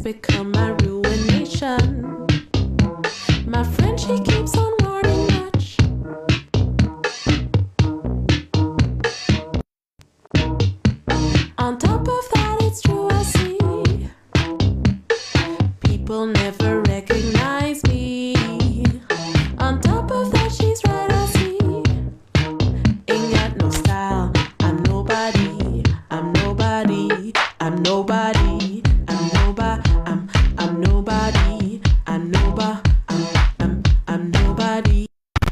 has become my ruination. My friend, she keeps on warning much. On top of that, it's true, I see people never recognize me. On top of that, she's right, I see. Ain't got no style, I'm nobody, I'm nobody, I'm nobody, I'm nobody, I'm nobody, I'm nobody, I'm nobody,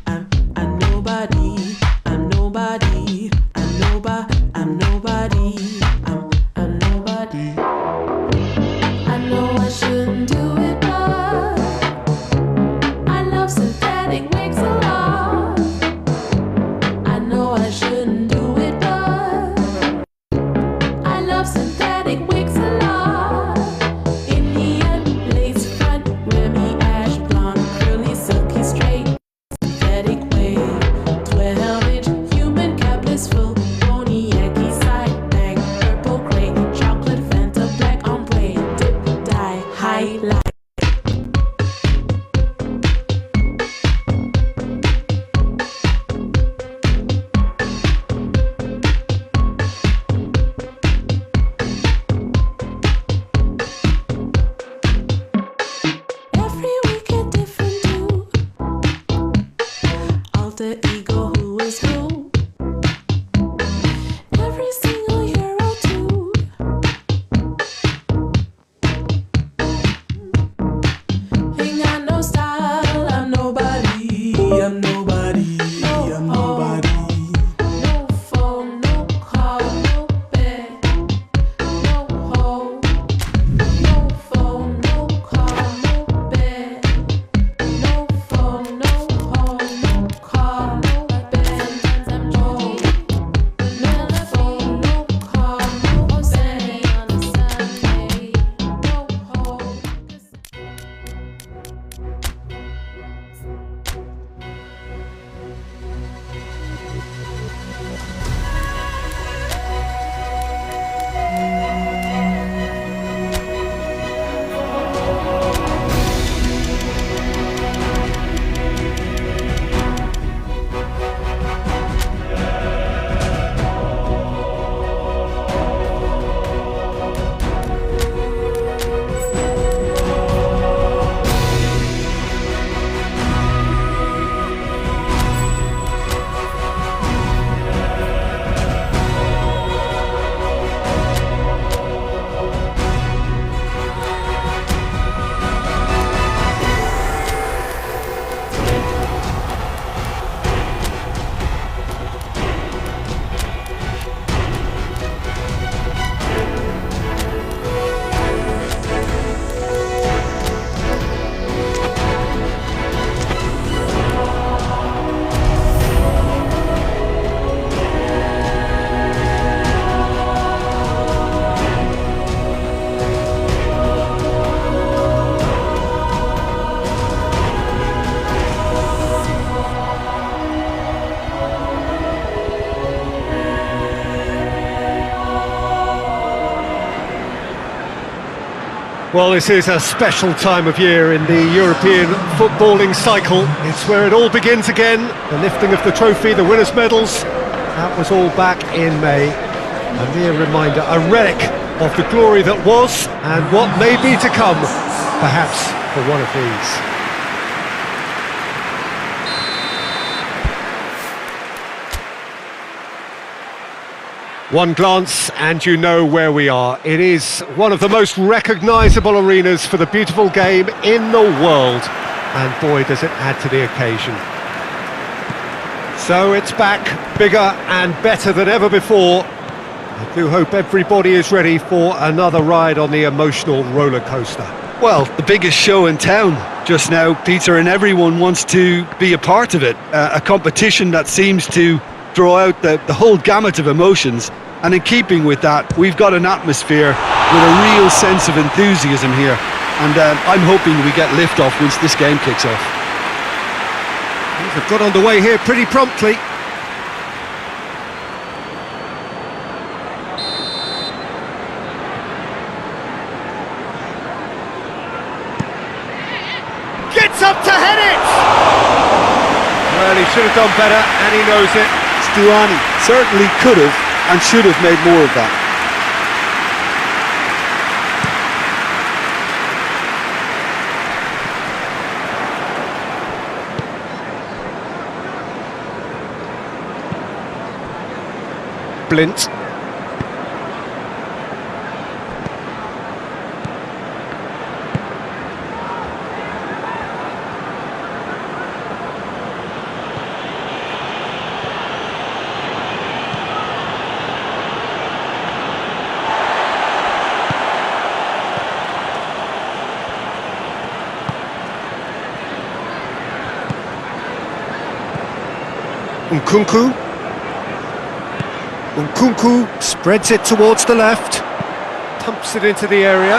I'm nobody, I'm nobody, I'm nobody, I'm nobody, I'm nobody. I know I shouldn't do it, but I love synthetic wigs a lot. I know I shouldn't do it, but I love synthetic wigs a lot. Indian lace front, Remy ash blonde, curly, silky, straight, synthetic wave, 12-inch human cap blissful, pony Yankee side bang, purple gray, chocolate Fanta black ombre, dip dye highlight. Every week a different do. Alter ego, who is who? Every single hero too. Ain't got no style, I'm nobody, I'm nobody, I'm nobody. No phone, no car, no bed, no home. No phone, no car, no bed. No phone, no home, no car, no bed. I'm home. No phone, no car, no bed. On a Sunday, no home. Well, this is a special time of year in the European footballing cycle. It's where it all begins again. The lifting of the trophy, the winners' medals. That was all back in May. A mere reminder, a relic of the glory that was and what may be to come, perhaps for one of these. One glance and you know where we are. It is one of the most recognisable arenas for the beautiful game in the world. And boy, does it add to the occasion. So it's back, bigger and better than ever before. I do hope everybody is ready for another ride on the emotional roller coaster. Well, the biggest show in town just now, Peter, and everyone wants to be a part of it. A competition that seems to draw out the whole gamut of emotions, and in keeping with that, we've got an atmosphere with a real sense of enthusiasm here, and I'm hoping we get lift-off once this game kicks off. Things have got underway here pretty promptly. up to head it! Well, he should have done better, and he knows it. Stuani certainly could have and should have made more of that. Blint. Nkunku. Nkunku spreads it towards the left, pumps it into the area.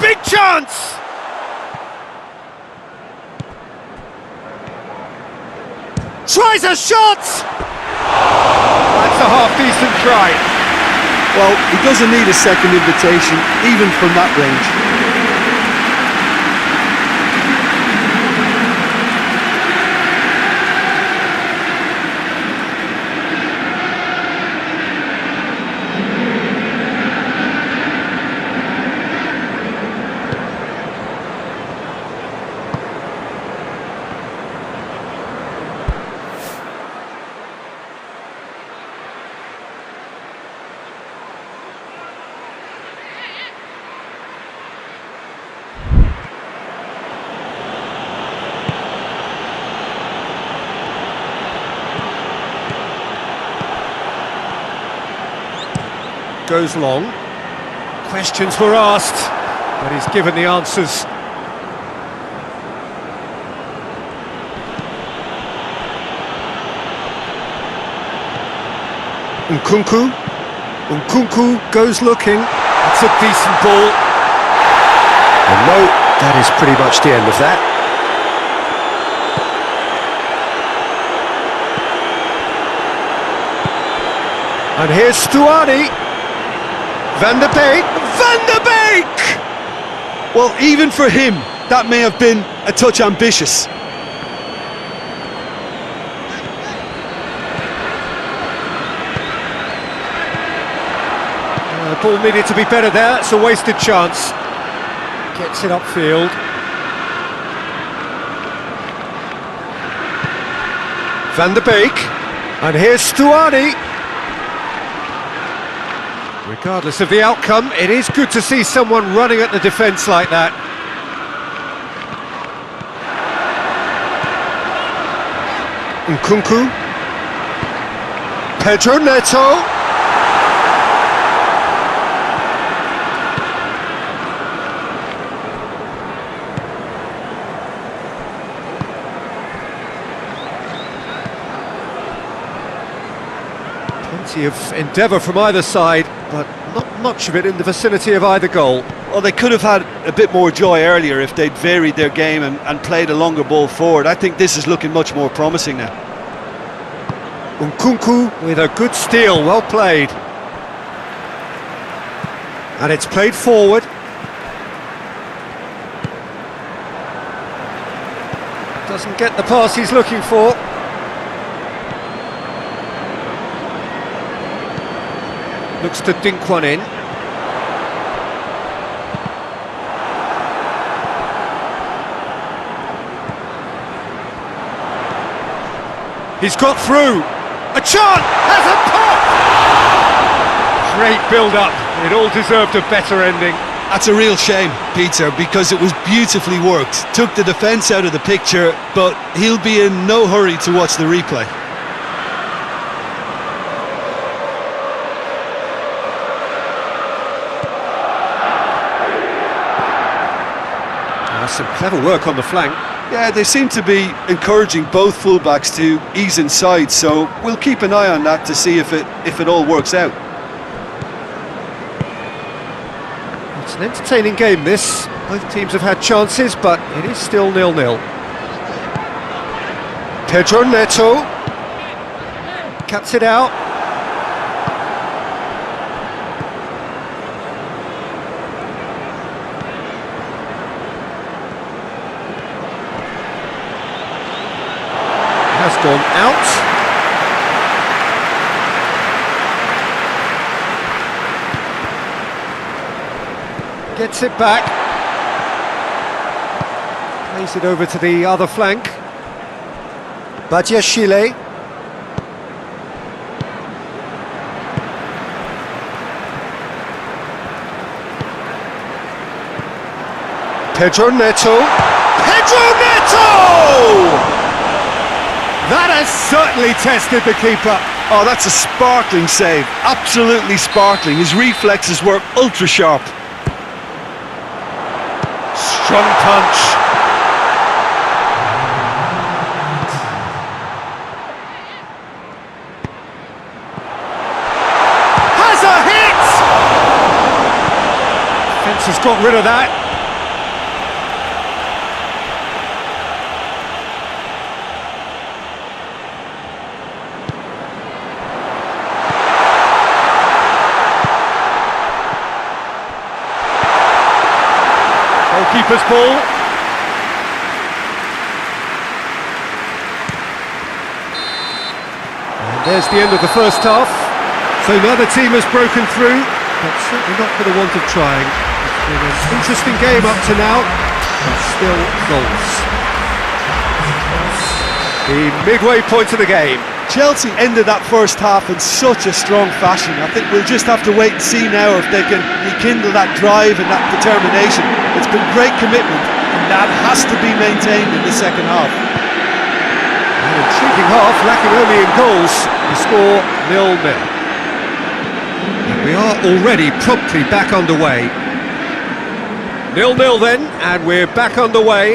Big chance! Tries a shot! That's a half-decent try. Well, he doesn't need a second invitation, even from that range. Goes long. Questions were asked, but he's given the answers. Nkunku. Nkunku goes looking. It's a decent ball. And no, that is pretty much the end of that. And here's Stuani. Van der Beek! Van der Beek! Well, even for him, that may have been a touch ambitious. The ball needed to be better there, it's a wasted chance. Gets it upfield. Van der Beek. And here's Stuani. Regardless of the outcome, it is good to see someone running at the defence like that. Nkunku. Pedro Neto. Plenty of endeavour from either side, but not much of it in the vicinity of either goal. Well, they could have had a bit more joy earlier if they'd varied their game and played a longer ball forward. I think this is looking much more promising now. Nkunku with a good steal, well played. And it's played forward. Doesn't get the pass he's looking for. Looks to dink one in. He's got through. A chance! Has a pop! Great build-up. It all deserved a better ending. That's a real shame, Peter, because it was beautifully worked. Took the defence out of the picture, but he'll be in no hurry to watch the replay. Some clever work on the flank. Yeah, they seem to be encouraging both fullbacks to ease inside, so we'll keep an eye on that to see if it all works out. It's an entertaining game, this. Both teams have had chances, but it is still 0-0. Pedro Neto cuts it out. gone out. Gets it back. Plays it over to the other flank. Badiashile. Pedro Neto. Pedro Neto! That has certainly tested the keeper. Oh, that's a sparkling save. Absolutely sparkling. His reflexes were ultra sharp. Strong punch. Has a hit! Fence has got rid of that. Keeper's ball. And there's the end of the first half. So neither team has broken through, but certainly not for the want of trying. It's been an interesting game up to now, but still goals. The midway point of the game. Chelsea ended that first half in such a strong fashion. I think we'll just have to wait and see now if they can rekindle that drive and that determination. It's been great commitment, and that has to be maintained in the second half. An intriguing half, lacking only in goals. The score 0-0. And we are already promptly back underway. 0-0 then, and we're back underway.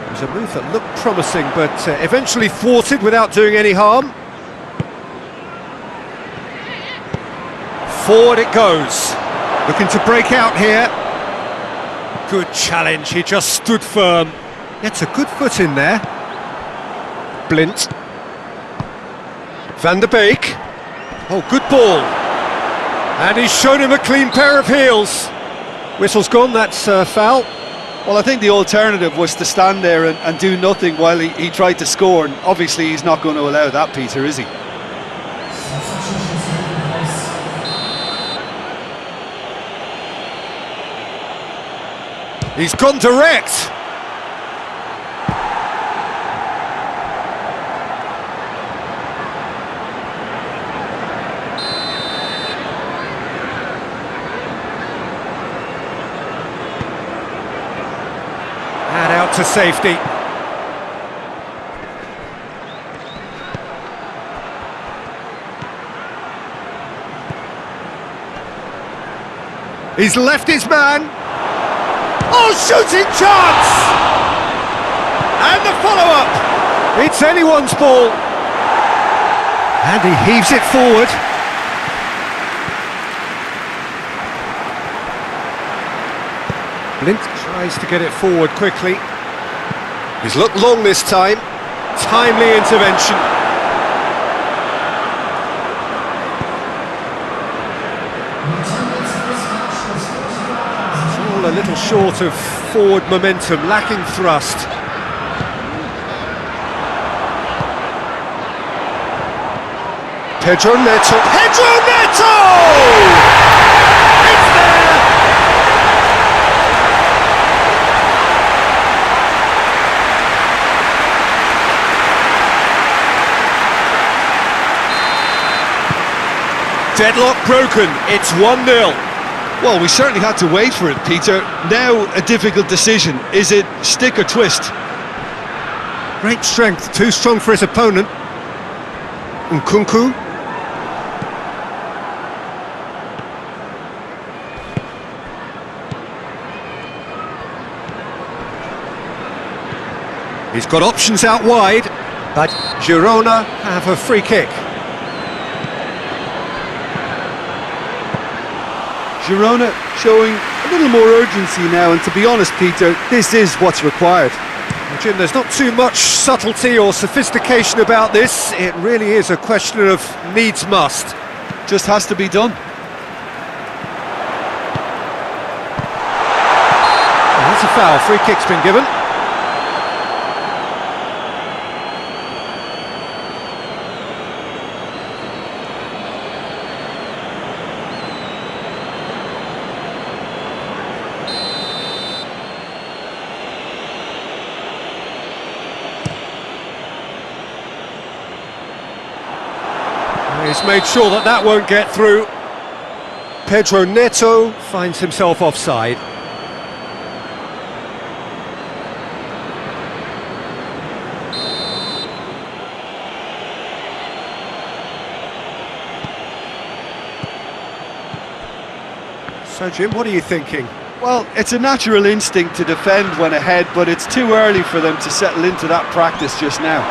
It was a move that looked promising, but eventually thwarted without doing any harm. Forward it goes. Looking to break out here. Good challenge, he just stood firm. Gets a good foot in there. Blint. Van der Beek. Oh, good ball. And he's shown him a clean pair of heels. Whistle's gone, that's foul. Well, I think the alternative was to stand there and do nothing while he tried to score, and obviously he's not going to allow that, Peter, is he? He's gone direct. And out to safety. He's left his man. Oh, shooting chance! And the follow-up. It's anyone's ball. And he heaves it forward. Blint tries to get it forward quickly. He's looked long this time. Timely intervention. It's all a little short of forward momentum, lacking thrust. Pedro Neto. Pedro Neto! It's there! Deadlock broken, it's 1-0. Well, we certainly had to wait for it, Peter. Now a difficult decision. Is it stick or twist? Great strength, too strong for his opponent. Nkunku. He's got options out wide, but Girona have a free kick. Girona showing a little more urgency now, and to be honest, Peter, this is what's required. Well, Jim, there's not too much subtlety or sophistication about this. It really is a question of needs must. Just has to be done. Well, That's a foul, free kick's been given. He's made sure that that won't get through. Pedro Neto finds himself offside. So Jim, what are you thinking? Well, it's a natural instinct to defend when ahead, but it's too early for them to settle into that practice just now.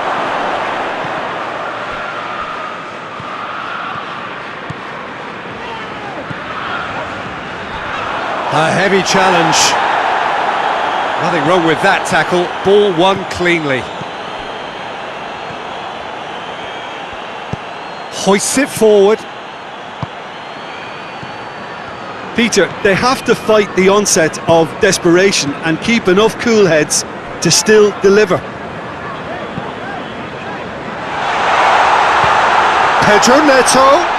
A heavy challenge. Nothing wrong with that tackle. Ball won cleanly. Hoists it forward. Peter, they have to fight the onset of desperation and keep enough cool heads to still deliver. Pedro Neto.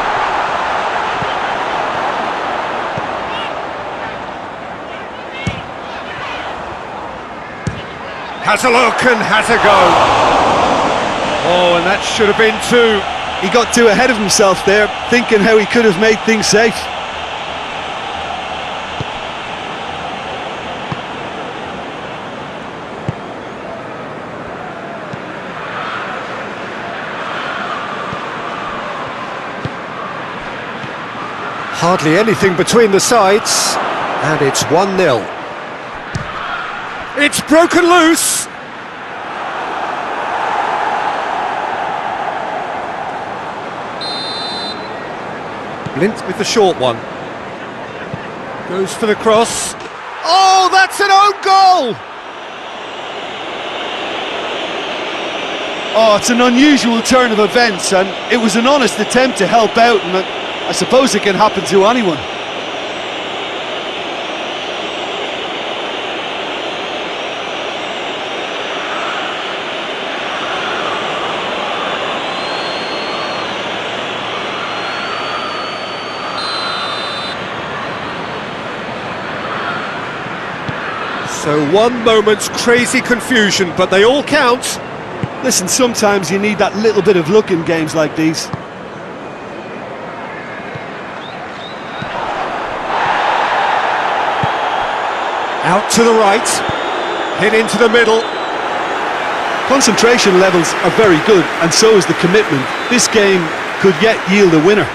Has a look and has a go. Oh, and that should have been two. He got too ahead of himself there, thinking how he could have made things safe. Hardly anything between the sides, and it's 1-0. It's broken loose. Blint with the short one. Goes for the cross. Oh, that's an own goal! Oh, it's an unusual turn of events, and it was an honest attempt to help out, and I suppose it can happen to anyone. So one moment's crazy confusion, but they all count. Listen, sometimes you need that little bit of luck in games like these. Out to the right, hit into the middle. Concentration levels are very good, and so is the commitment. This game could yet yield a winner.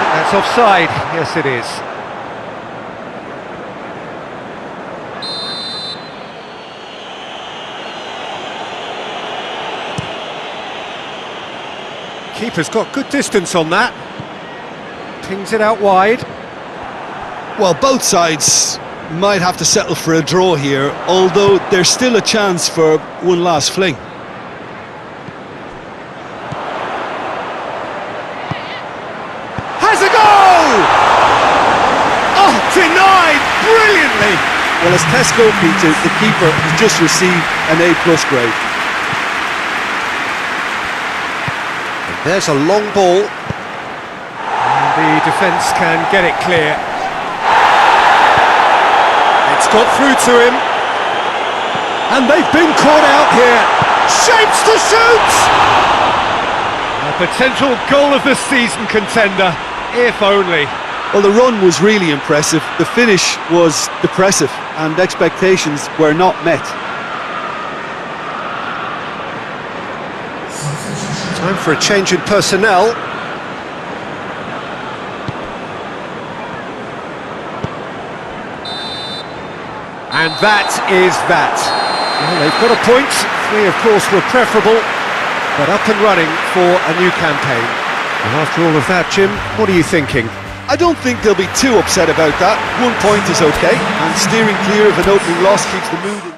That's offside, yes it is. Keeper's got good distance on that. Pings it out wide. Well, both sides might have to settle for a draw here, although there's still a chance for one last fling. Has a goal! Oh, denied brilliantly! Well, as Tesco, Peter, the keeper has just received an A+ grade. And there's a long ball. And the defence can get it clear. It's got through to him. And they've been caught out here. Shapes to shoot! A potential goal of the season contender, if only. Well, the run was really impressive, the finish was depressive, and expectations were not met. Time for a change in personnel. And that is that. Well, they've got a point. 3, of course, were preferable, but up and running for a new campaign. And after all of that, Jim, what are you thinking? I don't think they'll be too upset about that. 1 point is okay, and steering clear of an opening loss keeps the mood in.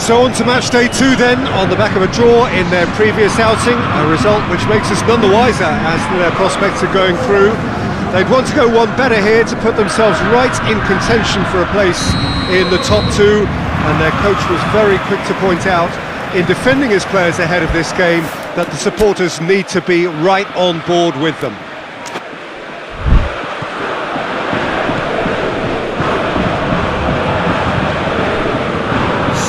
So on to match day 2 then, on the back of a draw in their previous outing, a result which makes us none the wiser as to their prospects are going through. They'd want to go one better here to put themselves right in contention for a place in the top 2, and their coach was very quick to point out, in defending his players ahead of this game, that the supporters need to be right on board with them.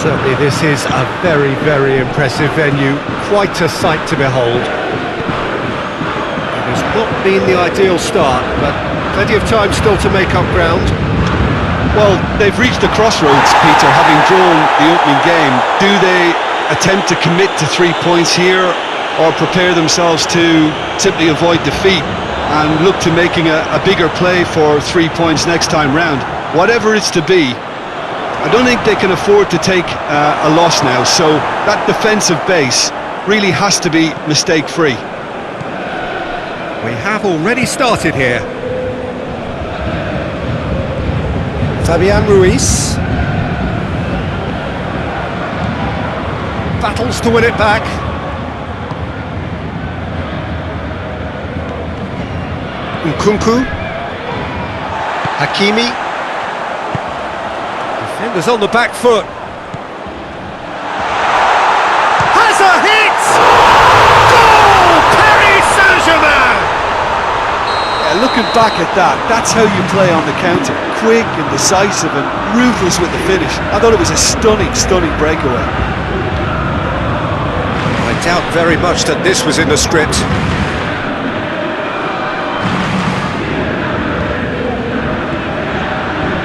Certainly this is a very, very impressive venue, quite a sight to behold. It has not been the ideal start, but plenty of time still to make up ground. Well, they've reached a crossroads, Peter, having drawn the opening game. Do they attempt to commit to 3 points here, or prepare themselves to simply avoid defeat and look to making a bigger play for 3 points next time round? Whatever it's to be, I don't think they can afford to take a loss now, so that defensive base really has to be mistake-free. We have already started here. Fabian Ruiz. Battles to win it back. Nkunku. Hakimi. Defenders on the back foot. Has a hit! Goal! Paris Saint-Germain! Yeah, looking back at that, that's how you play on the counter. Quick and decisive and ruthless with the finish. I thought it was a stunning, stunning breakaway. I doubt very much that this was in the script.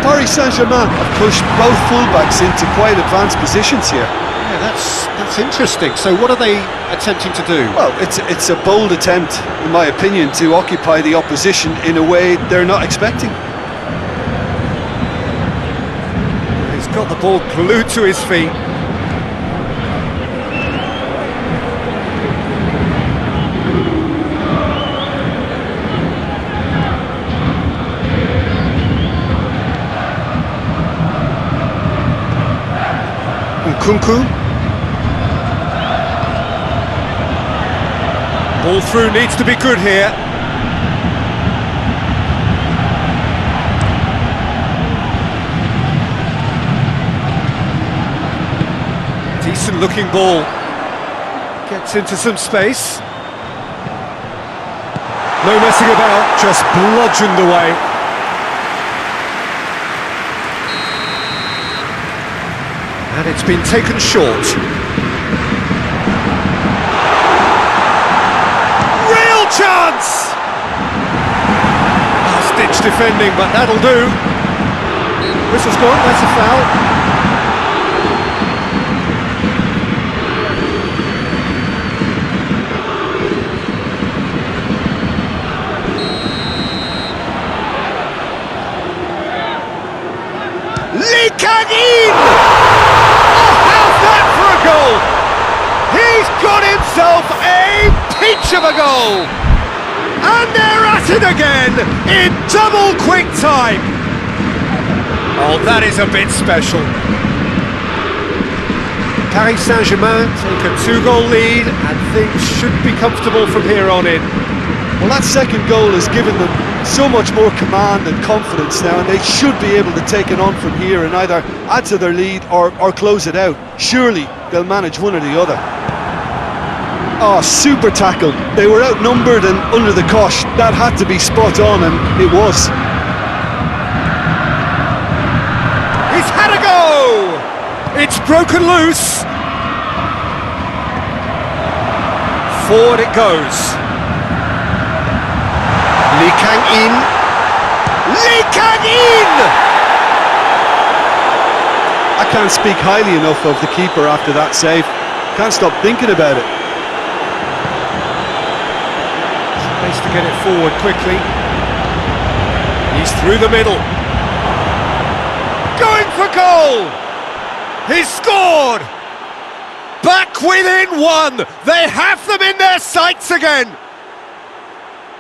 Paris Saint-Germain have pushed both fullbacks into quite advanced positions here. Yeah, that's interesting. So what are they attempting to do? Well, it's a bold attempt, in my opinion, to occupy the opposition in a way they're not expecting. He's got the ball glued to his feet. Nkunku. Ball through needs to be good here. Decent looking ball. Gets into some space. No messing about, just bludgeoned away. And it's been taken short. Real chance! Last-ditch defending, but that'll do. Whistle's gone, that's a foul. Lee Kang-in! He's got himself a peach of a goal! And they're at it again in double quick time! Oh, that is a bit special. Paris Saint-Germain take a 2-goal lead and things should be comfortable from here on in. Well, that second goal has given them so much more command and confidence now, and they should be able to take it on from here and either add to their lead or close it out. Surely they'll manage one or the other. Oh, super tackle. They were outnumbered and under the cosh. That had to be spot on, and it was. He's had a go! It's broken loose. Forward it goes. Lee Kang-in. Lee Kang-in! I can't speak highly enough of the keeper after that save. Can't stop thinking about it. Space to get it forward quickly. He's through the middle. Going for goal! He's scored! Back within one! They have them in their sights again!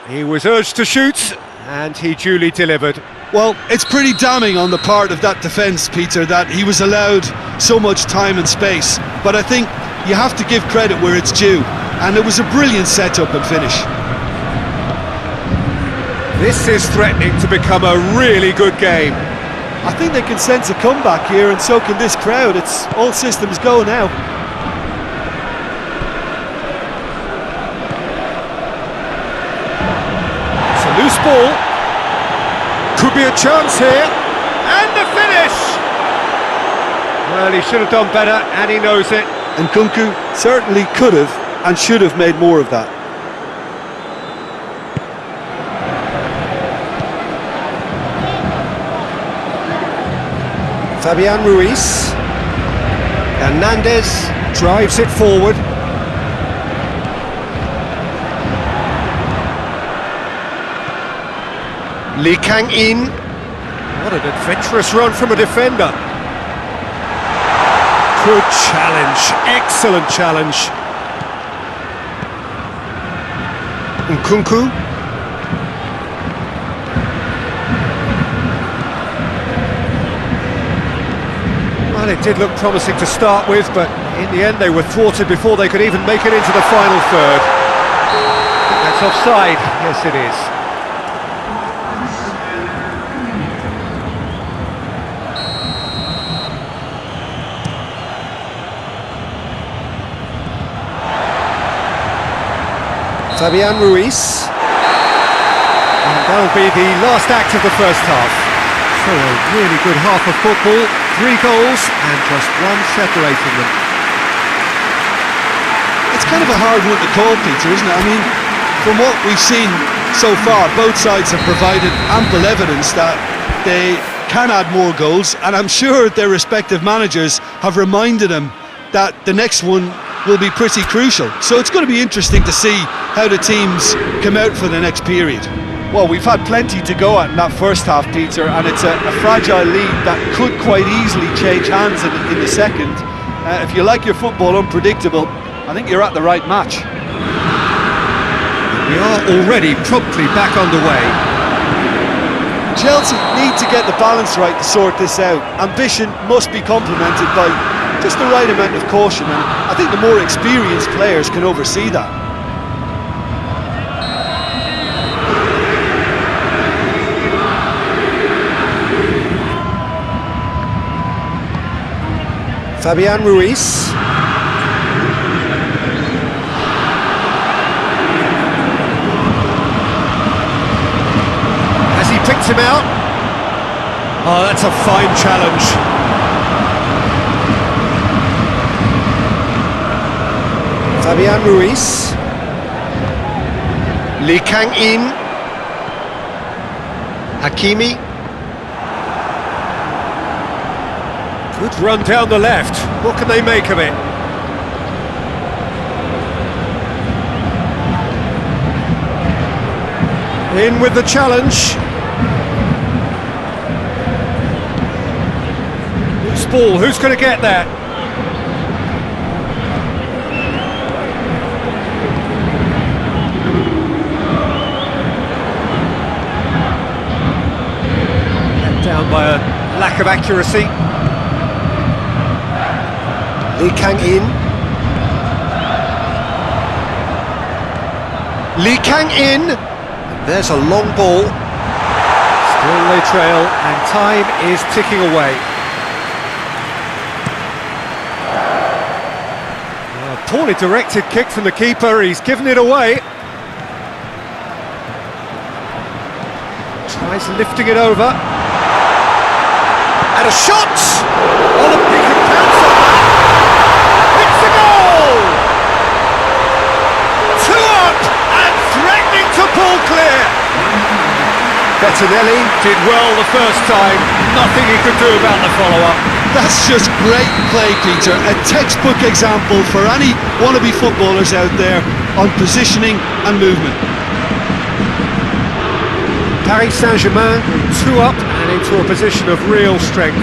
He was urged to shoot, and he duly delivered. Well, it's pretty damning on the part of that defence, Peter, that he was allowed so much time and space. But I think you have to give credit where it's due, and it was a brilliant set-up and finish. This is threatening to become a really good game. I think they can sense a comeback here, and so can this crowd. It's all systems go now. It's a loose ball. Could be a chance here. And the finish! Well, he should have done better, and he knows it. And Nkunku certainly could have and should have made more of that. Fabian Ruiz. Hernandez drives it forward. Lee Kang-in. What an adventurous run from a defender. Good challenge, excellent challenge. Nkunku. Well, it did look promising to start with, but in the end they were thwarted before they could even make it into the final third. That's offside, yes it is. Fabian Ruiz. And that'll be the last act of the first half. So a really good half of football, 3 goals and just one separating them. It's kind of a hard one to call, Peter, isn't it? I mean, from what we've seen so far, both sides have provided ample evidence that they can add more goals, and I'm sure their respective managers have reminded them that the next one will be pretty crucial. So it's going to be interesting to see how the teams come out for the next period. Well, we've had plenty to go at in that first half, Peter, and it's a fragile lead that could quite easily change hands in the second. If you like your football unpredictable, I think you're at the right match. We are already promptly back underway. Chelsea need to get the balance right to sort this out. Ambition must be complemented by just the right amount of caution, and I think the more experienced players can oversee that. Fabian Ruiz. Has he picked him out? Oh, that's a fine challenge. Fabian Ruiz. Lee Kang-in. Hakimi. Good run down the left. What can they make of it? In with the challenge. Loose ball, who's going to get that? Let down by a lack of accuracy. Lee Kang-in. Lee Kang-in. There's a long ball. Still they trail, and time is ticking away. A poorly directed kick from the keeper, he's given it away. Tries lifting it over. And a shot! Oh, he can pounce on that! It's a goal! 2 up and threatening to pull clear. Bettinelli did well the first time, nothing he could do about the follow-up. That's just great play, Peter. A textbook example for any wannabe footballers out there on positioning and movement. Paris Saint-Germain 2 up and into a position of real strength.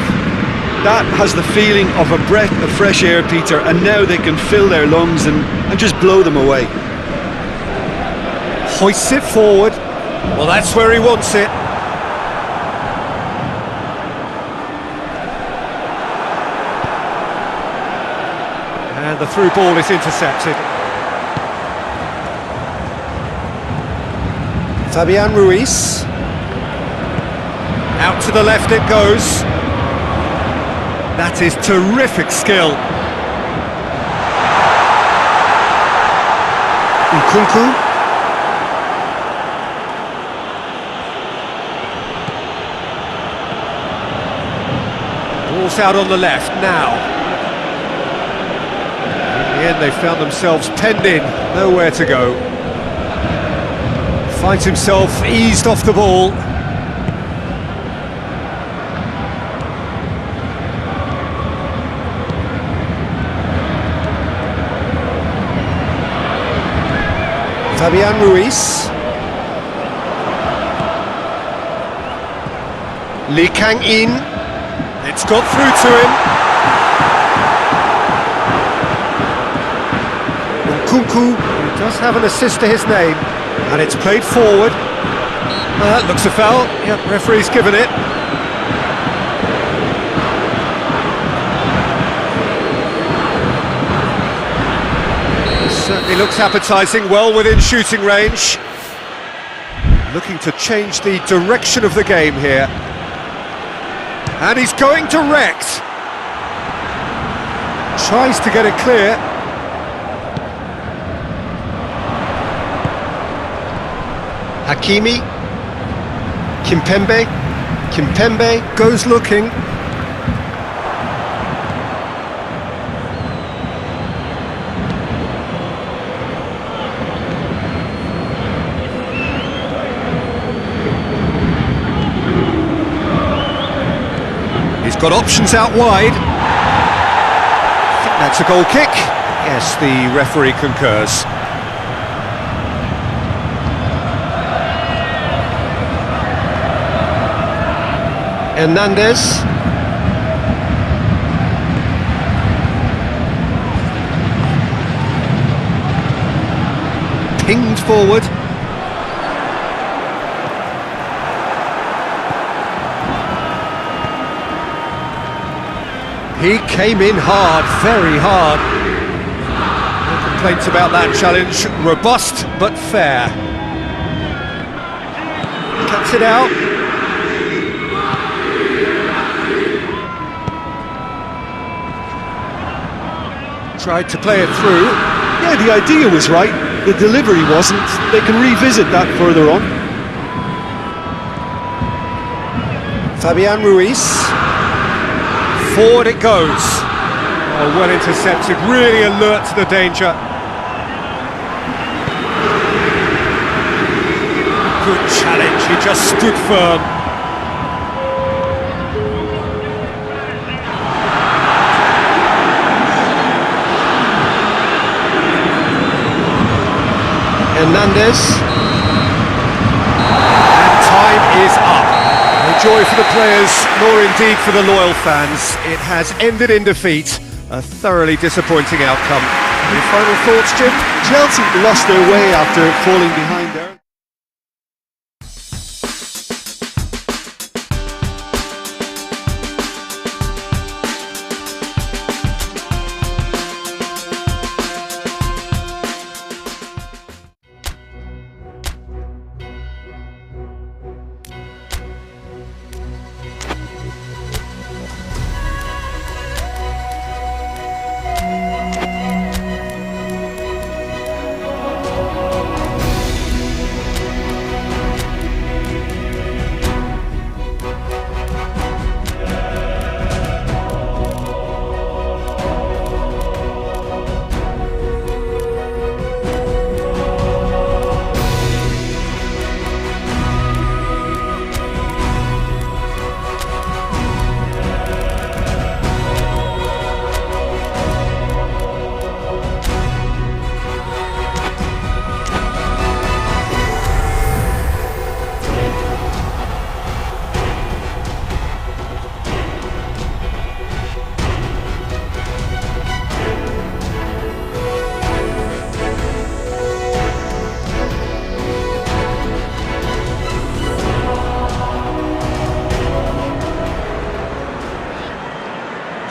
That has the feeling of a breath of fresh air, Peter, and now they can fill their lungs and just blow them away. Hoists it forward. Well, that's where he wants it. And the through ball is intercepted. Fabian Ruiz. Out to the left it goes. That is terrific skill. Nkunku. Ball's out on the left now. In the end they found themselves penned in, nowhere to go. Finds himself eased off the ball. Fabian Ruiz. Lee Kang-in. It's got through to him. Nkunku. He does have an assist to his name. And it's played forward. That looks a foul. Yep, referee's given it. Certainly looks appetising, well within shooting range. Looking to change the direction of the game here. And he's going direct. Tries to get it clear. Hakimi. Kimpembe. Kimpembe goes looking. He's got options out wide. I think that's a goal kick. Yes, the referee concurs. Hernandez. Pinged forward. He came in hard, very hard. No complaints about that challenge. Robust but fair. Cuts it out. Tried to play it through. Yeah, the idea was right, the delivery wasn't. They can revisit that further on. Fabian Ruiz. Forward it goes. Oh, well intercepted, really alert to the danger. Good challenge, he just stood firm. Hernandez. And time is up. No joy for the players, nor indeed for the loyal fans. It has ended in defeat. A thoroughly disappointing outcome. Any final thoughts, Jim? Chelsea lost their way after falling behind there.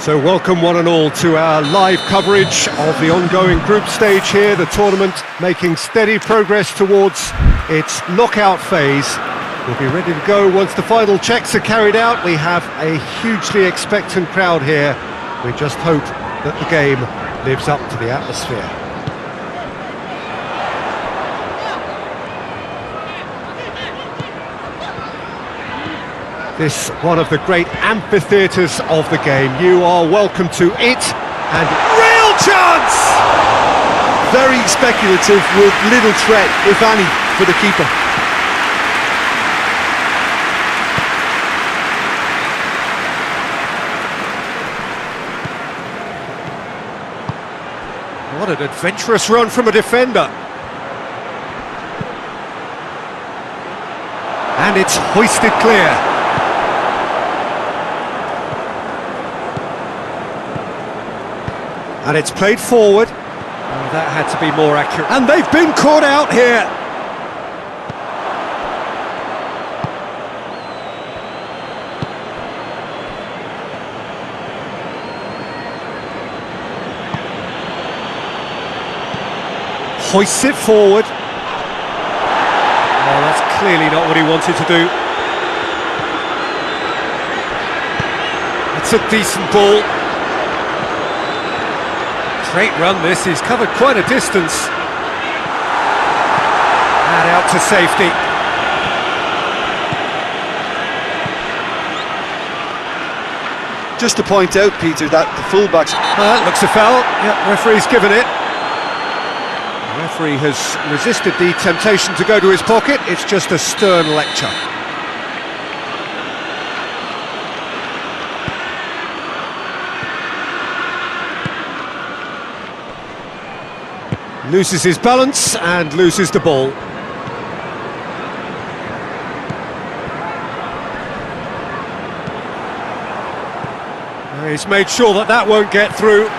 So welcome one and all to our live coverage of the ongoing group stage here, the tournament making steady progress towards its knockout phase. We'll be ready to go once the final checks are carried out. We have a hugely expectant crowd here. We just hope that the game lives up to the atmosphere. This one of the great amphitheatres of the game. You are welcome to it, and real chance! Very speculative with little threat, if any, for the keeper. What an adventurous run from a defender. And it's hoisted clear. And it's played forward. Oh, that had to be more accurate. And they've been caught out here. Hoists it forward. Oh, that's clearly not what he wanted to do. It's a decent ball. Great run this, he's covered quite a distance. And out to safety. Just to point out, Peter, that the fullbacks... Looks a foul. Yep, referee's given it. The referee has resisted the temptation to go to his pocket. It's just a stern lecture. Loses his balance and loses the ball. He's made sure that that won't get through.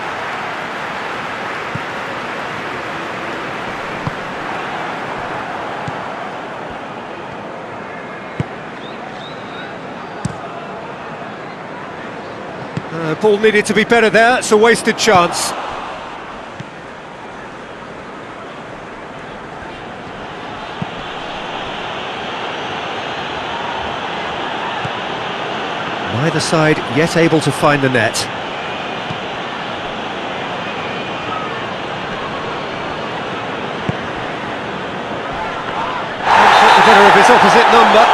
Ball needed to be better there, it's a wasted chance. Neither side yet able to find the net. Got the better of his opposite number.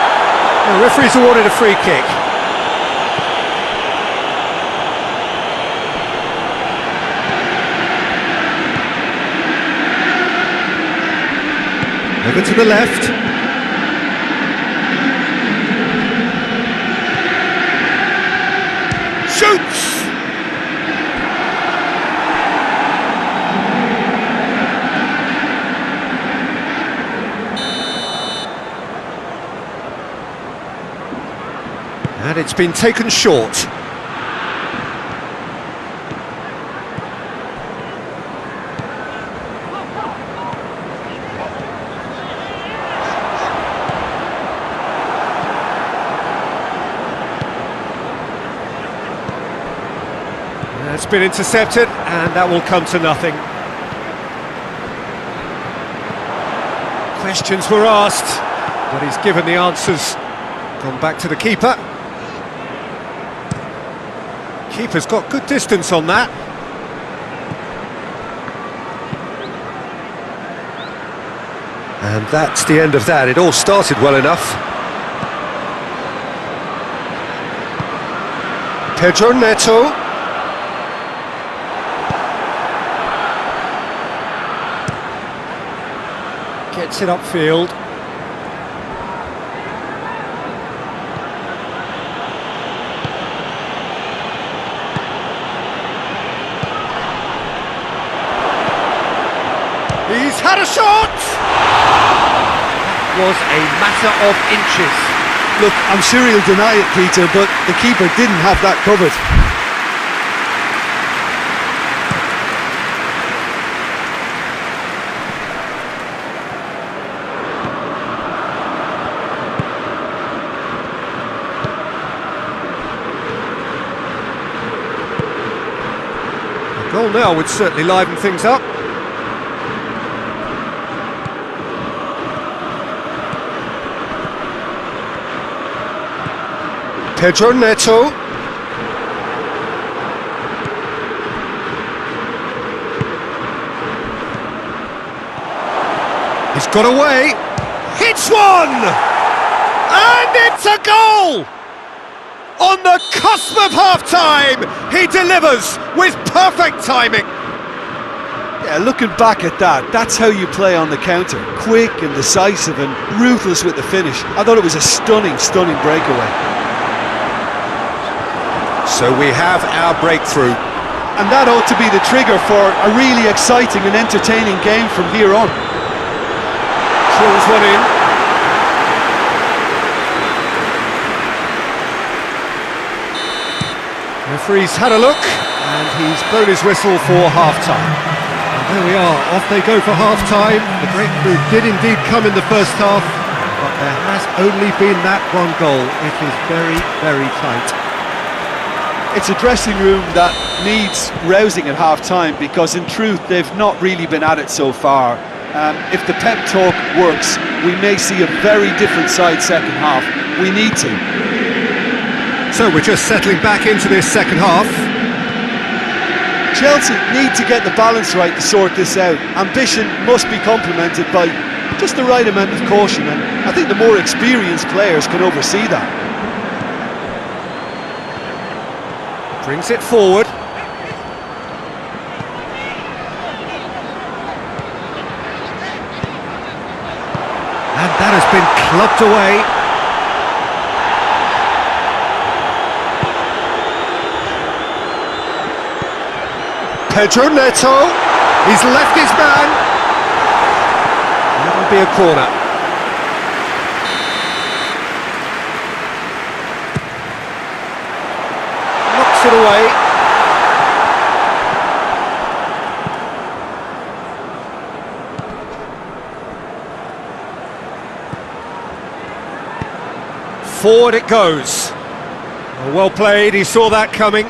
The referee's awarded a free kick. Over to the left. Shoots! And it's been taken short. It's been intercepted, and that will come to nothing. Questions were asked, but he's given the answers. Gone back to the keeper. Keeper's got good distance on that. And that's the end of that. It all started well enough. Pedro Neto. Gets it upfield. He's had a shot! That was a matter of inches. Look, I'm sure he'll deny it, Peter, but the keeper didn't have that covered. goal now would certainly liven things up. Pedro Neto. He's got away. Hits one! And it's a goal! On the cusp of half-time, he delivers with perfect timing. Yeah, looking back at that, that's how you play on the counter. Quick and decisive and ruthless with the finish. I thought it was a stunning, stunning breakaway. So we have our breakthrough. And that ought to be the trigger for a really exciting and entertaining game from here on. Drills one in. Referee's had a look, and he's blown his whistle for half-time. And there we are, off they go for half-time. The breakthrough did indeed come in the first half, but there has only been that one goal. It is very, very tight. It's a dressing room that needs rousing at half-time because in truth they've not really been at it so far. If the pep talk works, we may see a very different side second half. We need to. So we're just settling back into this second half. Chelsea need to get the balance right to sort this out. Ambition must be complemented by just the right amount of caution, and I think the more experienced players can oversee that. Brings it forward. And that has been clubbed away. Pedro Neto, he's left his man. That'll be a corner. Knocks it away. Forward it goes. Well played, he saw that coming.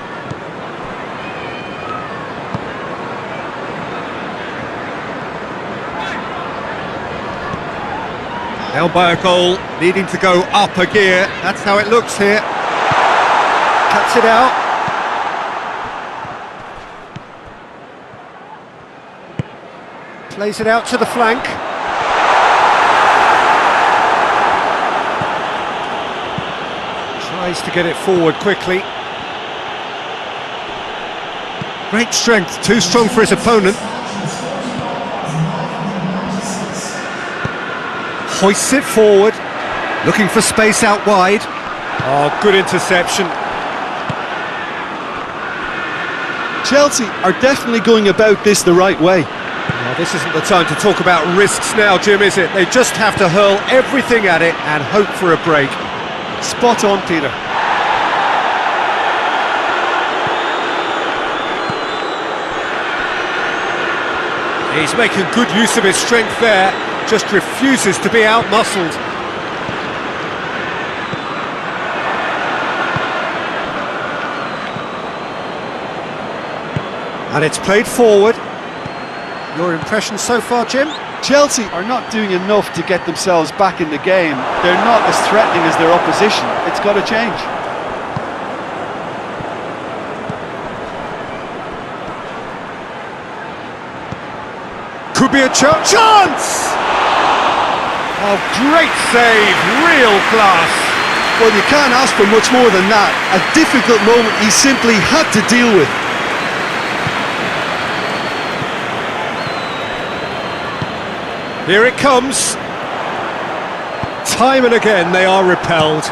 Down by a goal, needing to go up a gear. That's how it looks here. Cuts it out. Plays it out to the flank. Tries to get it forward quickly. Great strength, too strong for his opponent. Hoists it forward, looking for space out wide. Oh, good interception. Chelsea are definitely going about this the right way. Well, this isn't the time to talk about risks now, Jim, is it? They just have to hurl everything at it and hope for a break. Spot on, Peter. He's making good use of his strength there, just refuses to be out-muscled. And it's played forward. Your impression so far, Jim? Chelsea are not doing enough to get themselves back in the game. They're not as threatening as their opposition. It's got to change. Could be a chance! Oh, great save, real class. Well, you can't ask for much more than that. A difficult moment he simply had to deal with. Here it comes. Time and again they are repelled.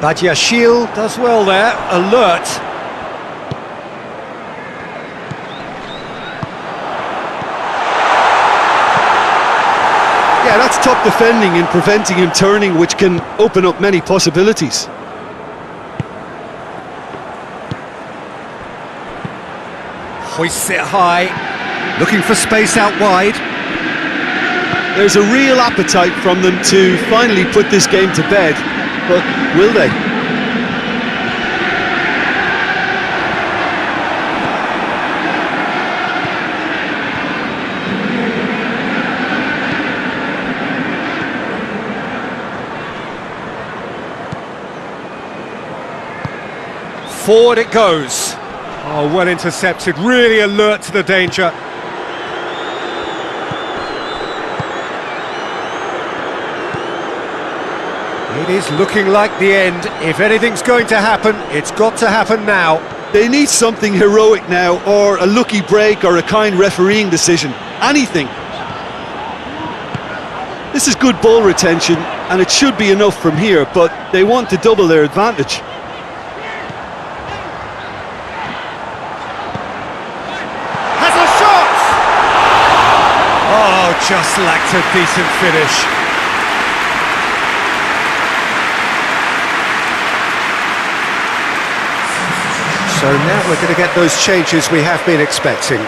Badiashile does well there, alert. Yeah, that's top defending and preventing him turning, which can open up many possibilities. Hoists it high, looking for space out wide. There's a real appetite from them to finally put this game to bed, but will they? Forward it goes. Oh, well intercepted, really alert to the danger. It is looking like the end. If anything's going to happen, it's got to happen now. They need something heroic now, or a lucky break, or a kind refereeing decision. Anything. This is good ball retention, and it should be enough from here, but they want to double their advantage. Has a shot! Oh, just lacked a decent finish. So now we're going to get those changes we have been expecting.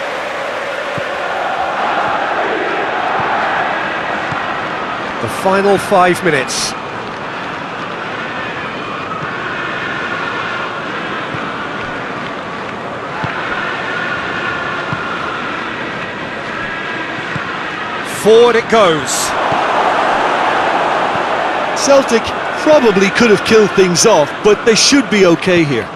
The final 5 minutes. Forward it goes. Celtic probably could have killed things off, but they should be okay here.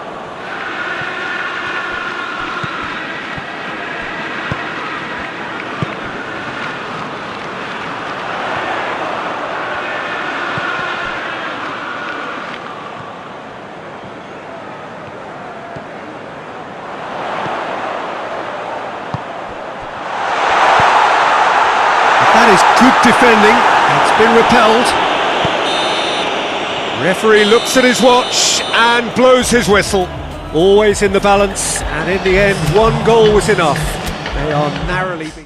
That is good defending. It's been repelled. Referee looks at his watch and blows his whistle. Always in the balance, and in the end, one goal was enough. They are narrowly beaten.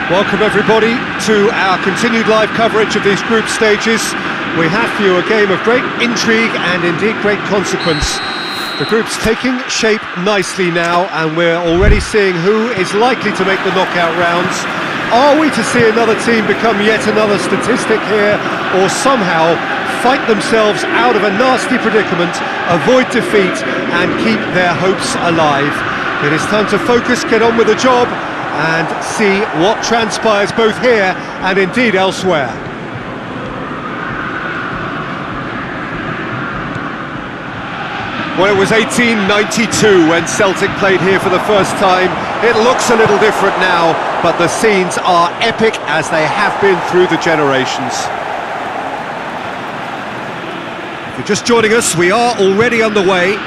Welcome everybody to our continued live coverage of these group stages. We have for you a game of great intrigue and indeed great consequence. The group's taking shape nicely now, and we're already seeing who is likely to make the knockout rounds. Are we to see another team become yet another statistic here, or somehow fight themselves out of a nasty predicament, avoid defeat and keep their hopes alive? It is time to focus, get on with the job, and see what transpires both here and indeed elsewhere. Well, it was 1892 when Celtic played here for the first time. It looks a little different now, but the scenes are epic as they have been through the generations. If you're just joining us, we are already underway.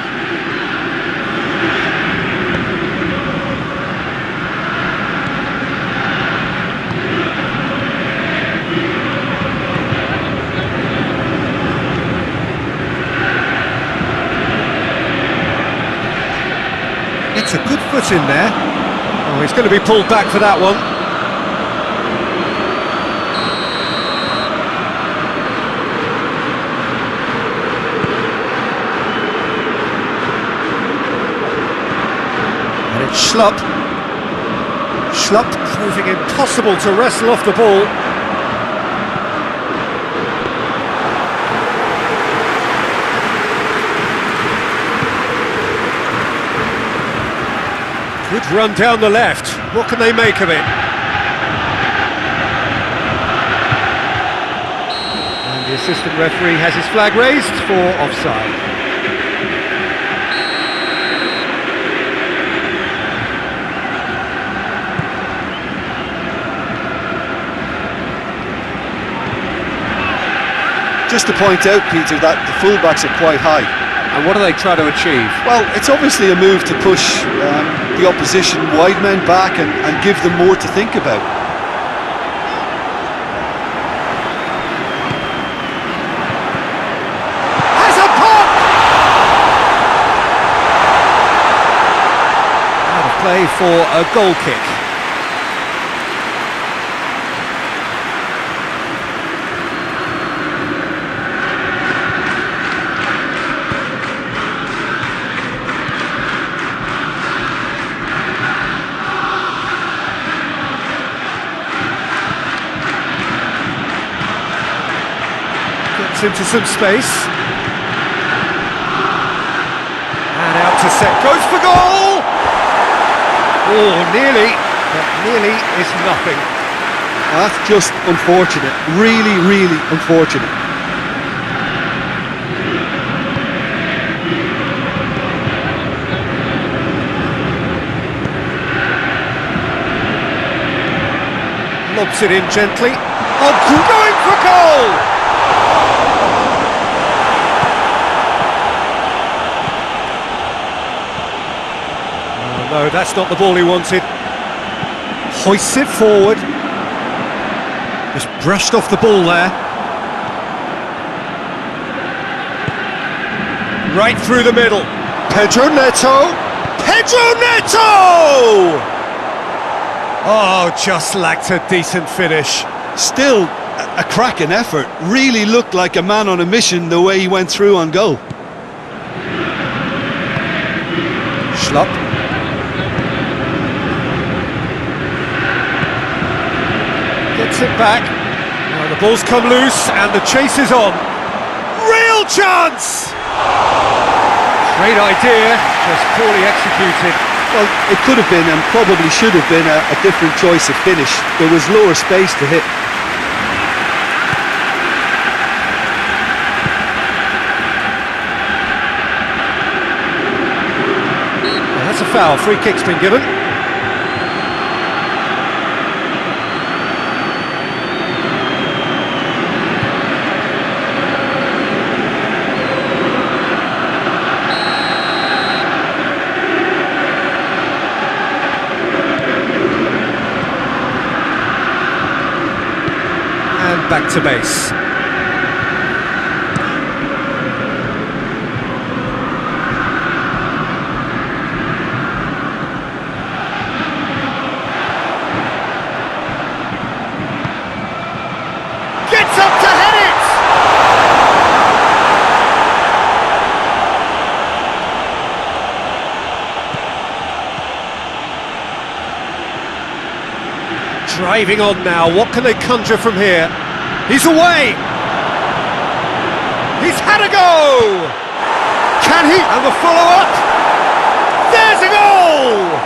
It's a good foot in there. Oh, he's going to be pulled back for that one. And it's Schlupp. Schlupp proving impossible to wrestle off the ball. Good run down the left. What can they make of it? And the assistant referee has his flag raised for offside. Just to point out, Peter, that the fullbacks are quite high. And what do they try to achieve? Well, it's obviously a move to push the opposition wide men back and give them more to think about. Has a pop! Out of play for a goal kick. Into some space and out to set, goes for goal. Oh, nearly, but nearly is nothing. That's just unfortunate, really, really unfortunate. Lobs it in gently. Oh, going for goal. No, that's not the ball he wanted. Hoists it forward. Just brushed off the ball there. Right through the middle. Pedro Neto. Pedro Neto! Oh, just lacked a decent finish. Still a cracking effort. Really looked like a man on a mission the way he went through on goal. Schlupp. Gets it back. Well, the ball's come loose and the chase is on. Real chance! Great idea, just poorly executed. Well, it could have been and probably should have been a different choice of finish. There was lower space to hit. Well, that's a foul, free kick's been given. Back to base. Gets up to head it! Driving on now, what can they conjure from here? He's away! He's had a go! Can he? And the follow-up! There's a goal!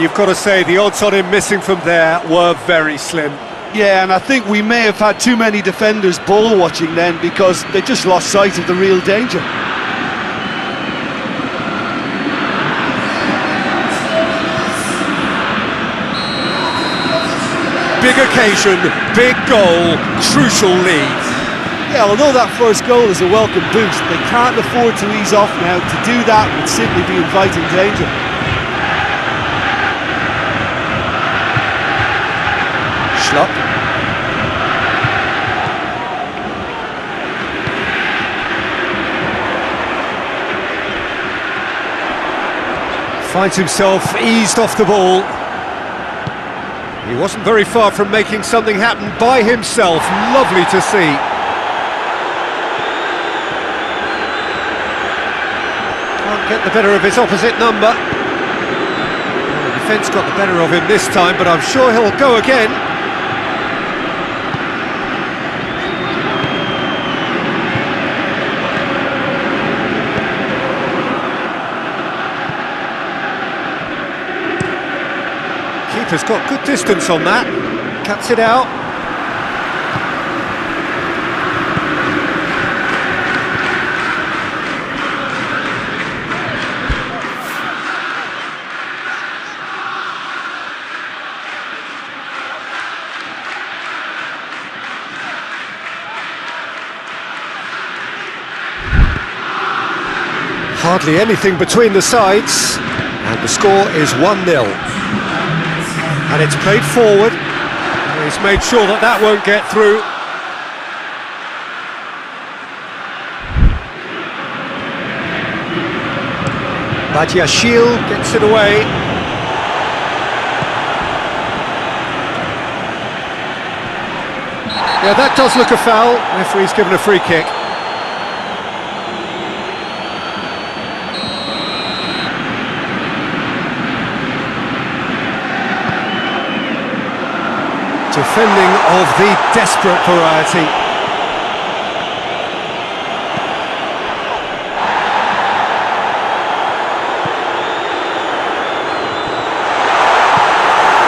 You've got to say, the odds on him missing from there were very slim. Yeah, and I think we may have had too many defenders ball watching then because they just lost sight of the real danger. Big occasion, big goal, crucial lead. Yeah, although that first goal is a welcome boost, they can't afford to ease off now. To do that would simply be inviting danger. Schlupp. Finds himself eased off the ball. He wasn't very far from making something happen by himself. Lovely to see. Can't get the better of his opposite number. Well, the defence got the better of him this time, but I'm sure he'll go again. Keeper's got good distance on that. Cuts it out. Hardly anything between the sides. And the score is 1-0. And it's played forward. He's made sure that that won't get through. Badiashile gets it away. Yeah, that does look a foul. Referee's given a free kick. Defending of the desperate variety.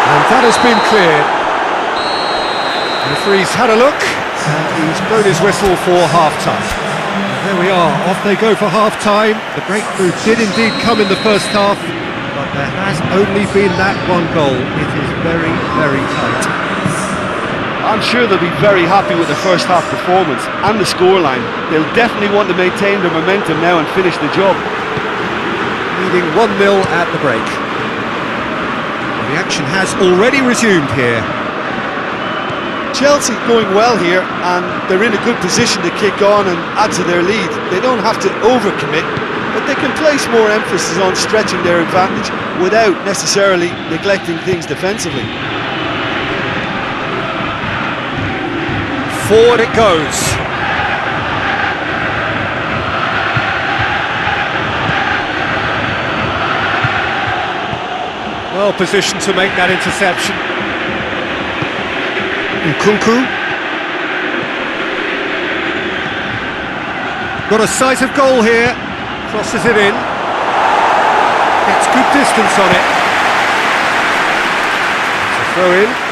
And that has been cleared. The referee's had a look, and he's blown his whistle for half-time. There we are, off they go for half-time. The breakthrough did indeed come in the first half, but there has only been that one goal. It is very, very tight. I'm sure they'll be very happy with the first half performance and the scoreline. They'll definitely want to maintain their momentum now and finish the job. Leading 1-0 at the break. The action has already resumed here. Chelsea going well here, and they're in a good position to kick on and add to their lead. They don't have to overcommit, but they can place more emphasis on stretching their advantage without necessarily neglecting things defensively. Forward it goes. Well positioned to make that interception. Nkunku. Got a sight of goal here. Crosses it in. Gets good distance on it. It's a throw in.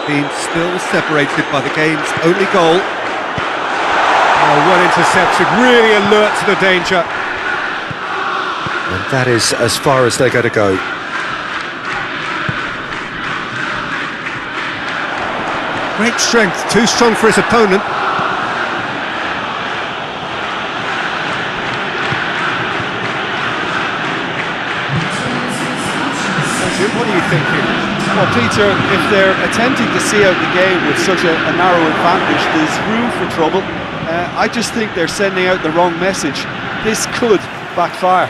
Been still separated by the game's only goal. Oh, well intercepted, really alert to the danger. And that is as far as they're going to go. Great strength, too strong for his opponent. What are you thinking? Well, Peter, if they're attempting to see out the game with such a narrow advantage, there's room for trouble. I just think they're sending out the wrong message. This could backfire.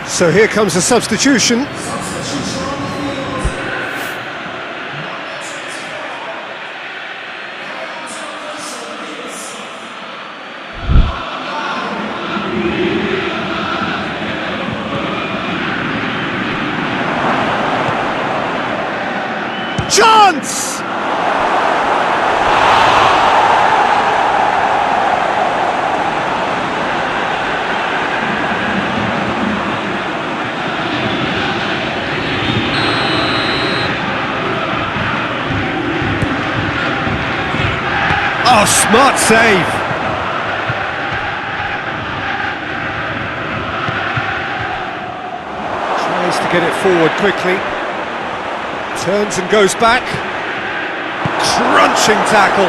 So here comes a substitution. Chance! Oh, smart save! Tries to get it forward quickly. Turns and goes back. Crunching tackle.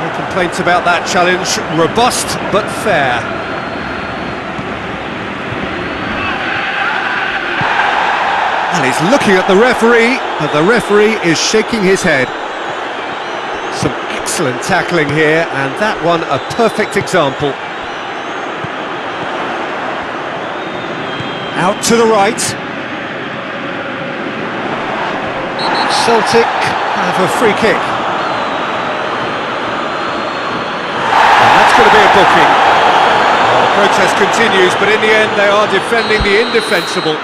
No complaints about that challenge. Robust but fair. And he's looking at the referee, but the referee is shaking his head. Some excellent tackling here, and that one a perfect example. Out to the right. Celtic have a free kick. And that's going to be a booking. Well, the protest continues, but in the end they are defending the indefensible.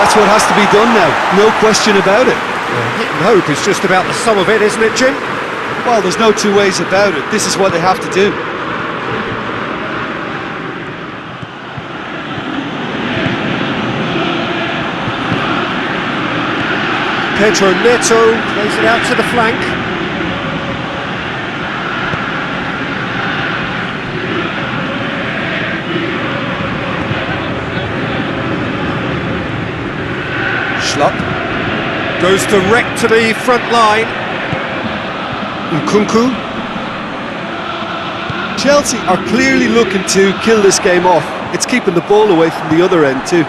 That's what has to be done now, no question about it. Hit and hope is just about the sum of it, isn't it, Jim? Well, there's no two ways about it. This is what they have to do. Pedro Neto plays it out to the flank. Schlupp goes direct to the front line. Nkunku. Chelsea are clearly looking to kill this game off. It's keeping the ball away from the other end too.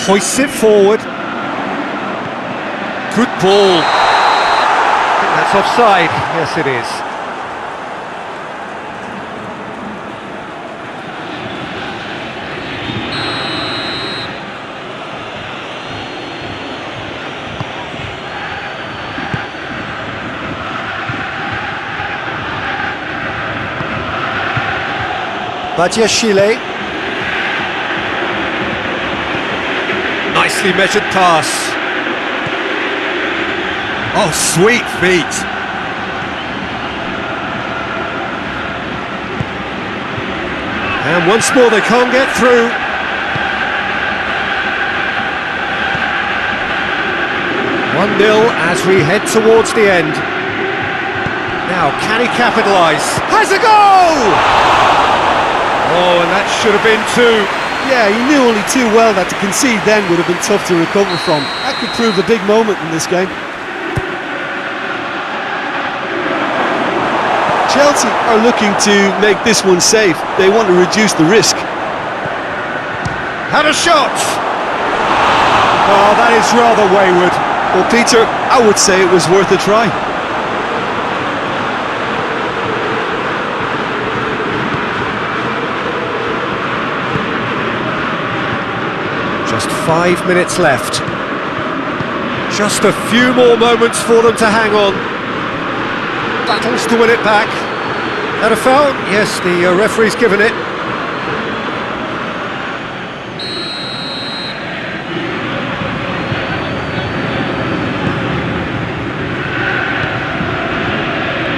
Hoists it forward. Good ball. That's offside. Yes, it is. Badiashile. Nicely measured pass. Oh, sweet feet. And once more they can't get through. One 0 as we head towards the end. Now, can he capitalise? Has a goal! Oh, and that should have been two. Yeah, he knew only too well that to concede then would have been tough to recover from. That could prove a big moment in this game. Chelsea are looking to make this one safe. They want to reduce the risk. Had a shot! Oh, that is rather wayward. Well, Peter, I would say it was worth a try. Just 5 minutes left. Just a few more moments for them to hang on. Battles to win it back. Had a foul? Yes, the referee's given it.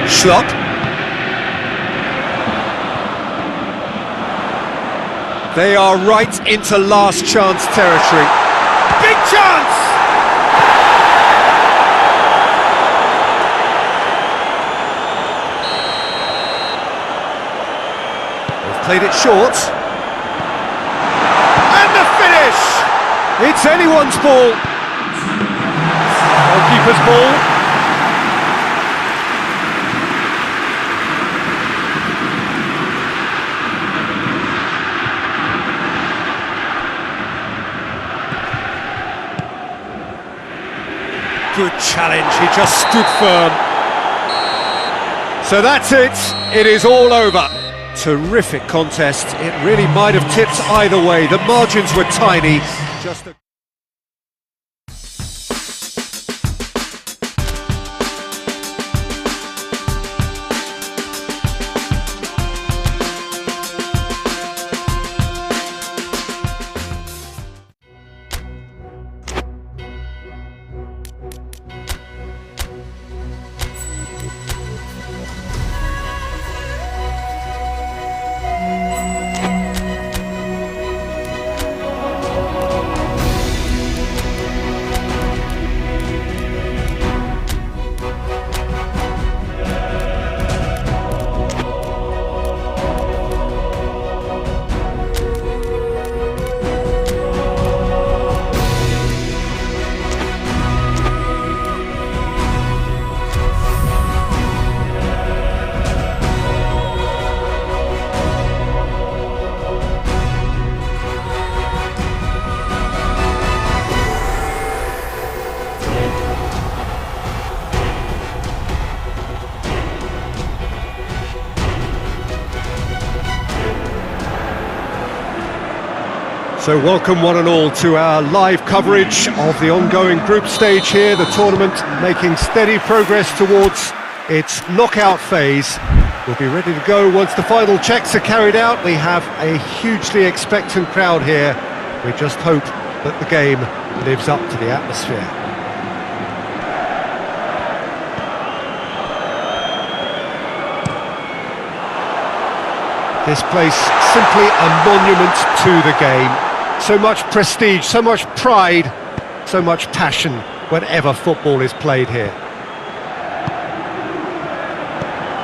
Schlupp. They are right into last chance territory. Big chance! They've played it short. And the finish! It's anyone's ball. Goalkeeper's ball. Good challenge, he just stood firm. So that's it, it is all over. Terrific contest, it really might have tipped either way. The margins were tiny. Just a So welcome one and all to our live coverage of the ongoing group stage here, the tournament making steady progress towards its knockout phase. We'll be ready to go once the final checks are carried out. We have a hugely expectant crowd here. We just hope that the game lives up to the atmosphere. This place simply a monument to the game. So much prestige, so much pride, So much passion whenever football is played here.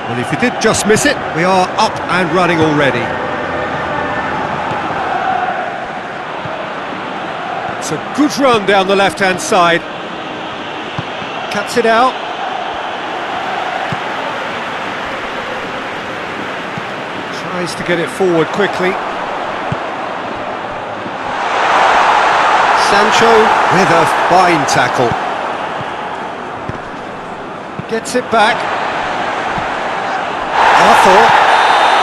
Well, if you did just miss it, we are up and running already. It's a good run down the left-hand side. Cuts it out. Tries to get it forward quickly. Sancho with a fine tackle. Gets it back. Arthur.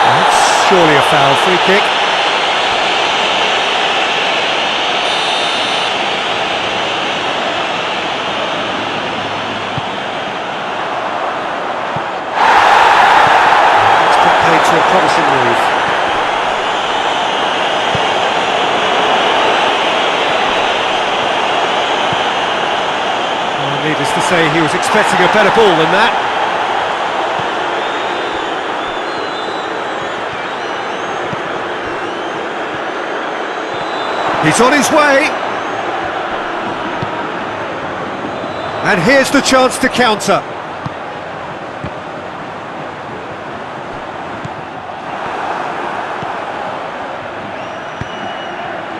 That's surely a foul. Free kick. It's been played to a promising move. Needless to say, he was expecting a better ball than that. He's on his way. And here's the chance to counter.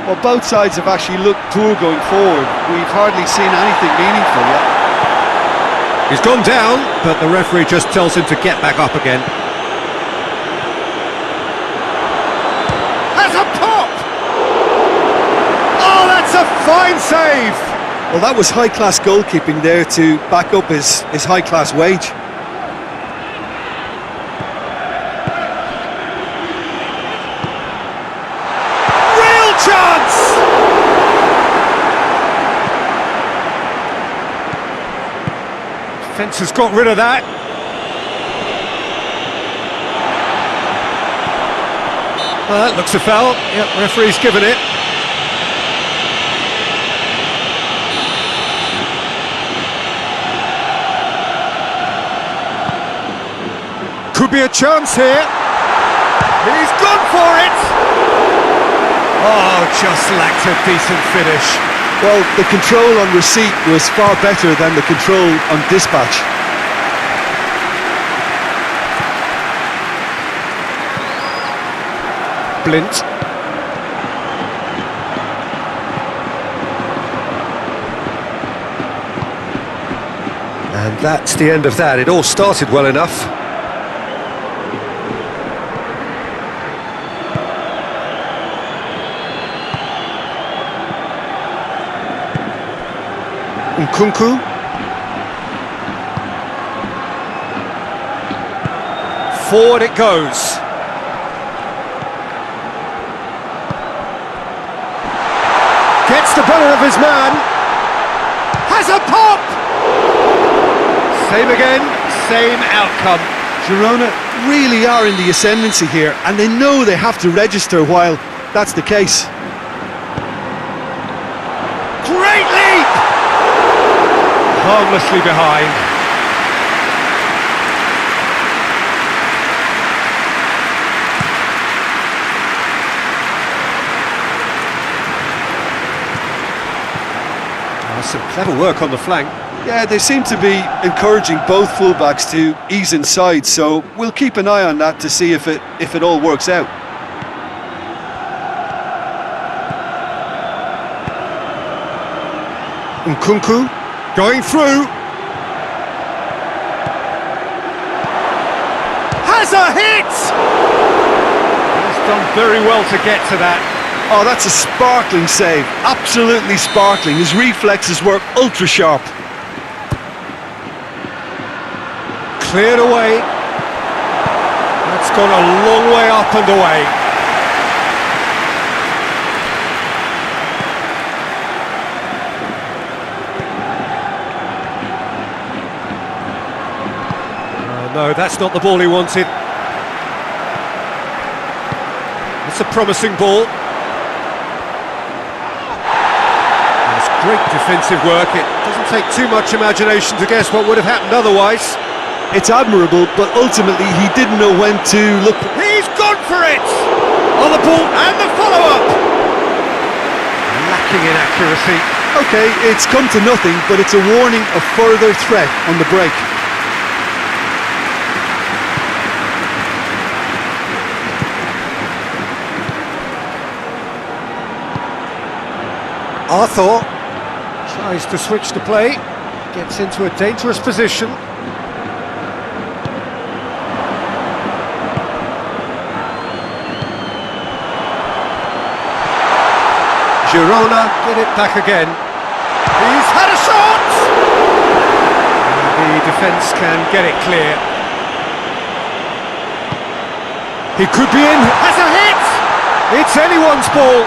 Well, both sides have actually looked poor going forward. We've hardly seen anything meaningful yet. He's gone down, but the referee just tells him to get back up again. Has a pop! Oh, that's a fine save! Well, that was high-class goalkeeping there to back up his high-class wage. Real chance! Defence has got rid of that. Well, that looks a foul. Yep, referee's given it. Could be a chance here. He's gone for it! Oh, just lacked a decent finish. Well, the control on receipt was far better than the control on dispatch. Blint. And that's the end of that. It all started well enough. Nkunku. Forward it goes. Gets the better of his man. Has a pop! Same again, same outcome. Girona really are in the ascendancy here, and they know they have to register while that's the case. Great leap! Harmlessly behind. Some clever work on the flank. Yeah, they seem to be encouraging both fullbacks to ease inside, so we'll keep an eye on that to see if it all works out. Nkunku going through. Has a hit! Has done very well to get to that. Oh, that's a sparkling save. Absolutely sparkling. His reflexes were ultra sharp. Cleared away. That's gone a long way up and away. Oh, no, that's not the ball he wanted. It's a promising ball. That's great defensive work. It doesn't take too much imagination to guess what would have happened otherwise. It's admirable, but ultimately he didn't know when to look. He's gone for it! On the ball and the follow-up! Lacking in accuracy. Okay, it's come to nothing, but it's a warning of further threat on the break. Arthur tries to switch the play, gets into a dangerous position. Girona get it back again. He's had a shot! And the defence can get it clear. He could be in, has a hit! It's anyone's ball!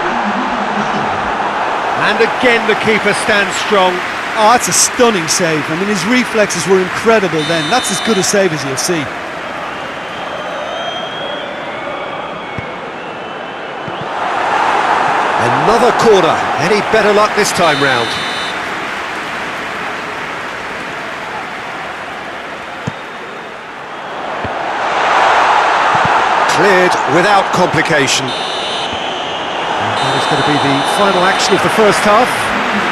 And again the keeper stands strong. Oh, that's a stunning save. I mean, his reflexes were incredible then. That's as good a save as you'll see. Another corner. Any better luck this time round? Cleared without complication. That is going to be the final action of the first half.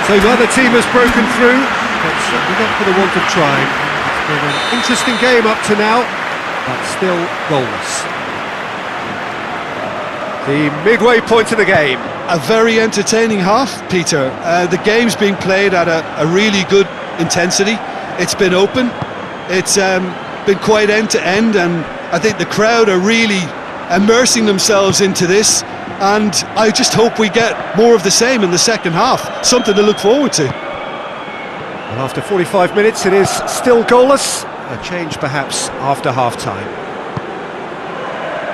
So neither team has broken through, but certainly not for the want of trying. It's been an interesting game up to now, but still goals. The midway point of the game. A very entertaining half, Peter. The game's being played at a really good intensity. It's been open. It's been quite end to end, and I think the crowd are really immersing themselves into this. And I just hope we get more of the same in the second half. Something to look forward to. And after 45 minutes, it is still goalless. A change perhaps after half-time.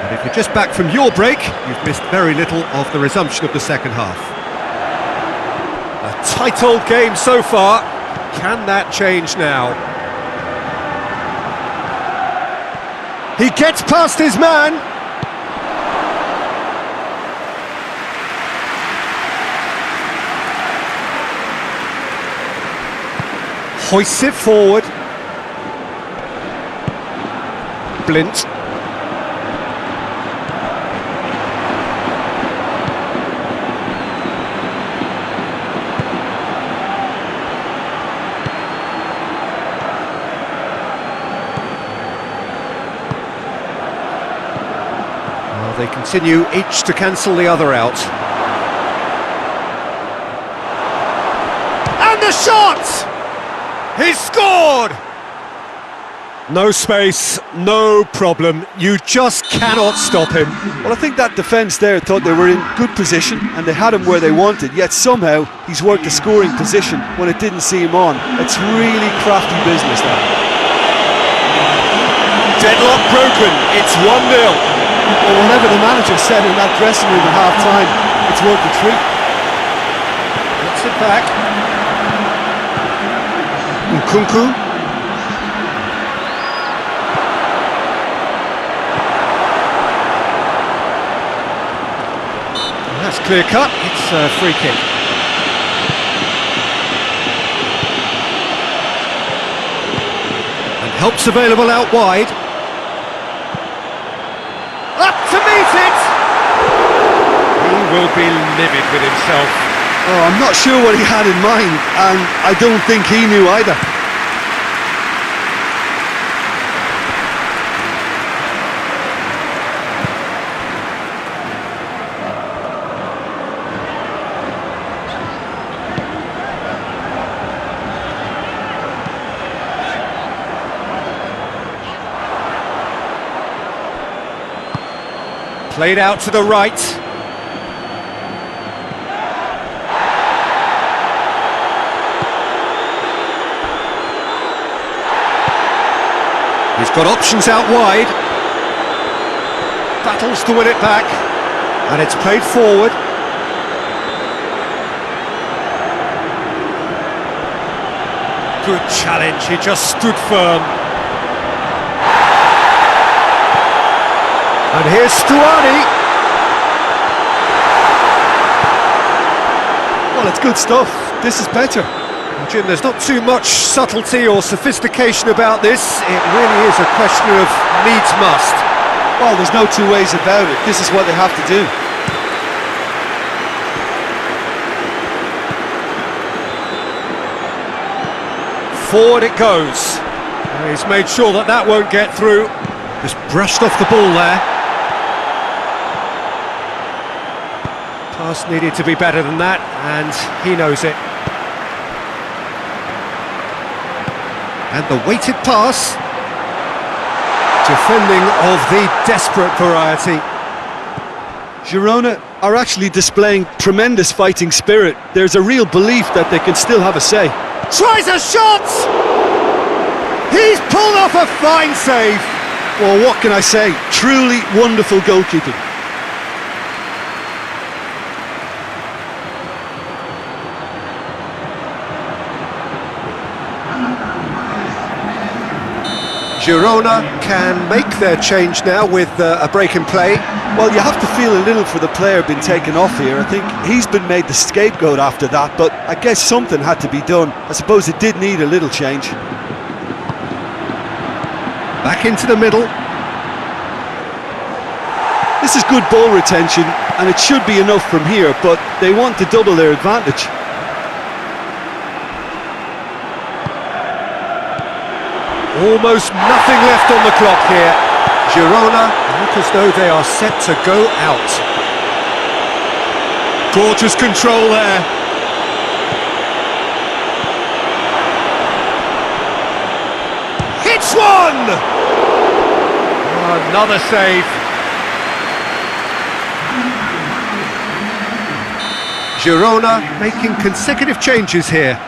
And if you're just back from your break, you've missed very little of the resumption of the second half. A tight old game so far. Can that change now? He gets past his man. Hoists it forward. Blint. Well, they continue each to cancel the other out. And the shot! He's scored! No space, no problem. You just cannot stop him. Well, I think that defence there thought they were in good position and they had him where they wanted, yet somehow he's worked a scoring position when it didn't see him on. It's really crafty business now. Deadlock broken, it's 1-0. Well, whatever the manager said in that dressing room at half-time, it's worth the treat. Gets it back. Nkunku. That's clear cut, it's a free kick. And help's available out wide. Up to meet it! He will be livid with himself. Oh, I'm not sure what he had in mind, and I don't think he knew either. Played out to the right. He's got options out wide. Battles to win it back. And it's played forward. Good challenge, he just stood firm. And here's Stuani. Well, it's good stuff. This is better. Jim, there's not too much subtlety or sophistication about this. It really is a question of needs must. Well, there's no two ways about it. This is what they have to do. forward it goes. He's made sure that that won't get through. Just brushed off the ball there. Pass needed to be better than that, and he knows it. And the weighted pass. Defending of the desperate variety. Girona are actually displaying tremendous fighting spirit. There's a real belief that they can still have a say. Tries a shot! He's pulled off a fine save. Well, what can I say? Truly wonderful goalkeeping. Girona can make their change now with a break in play. Well, you have to feel a little for the player being taken off here. I think he's been made the scapegoat after that, but I guess something had to be done. I suppose it did need a little change. Back into the middle. This is good ball retention, and it should be enough from here, but they want to double their advantage. Almost nothing left on the clock here. Girona look as though they are set to go out. Gorgeous control there. Hits one! Another save. Girona making consecutive changes here.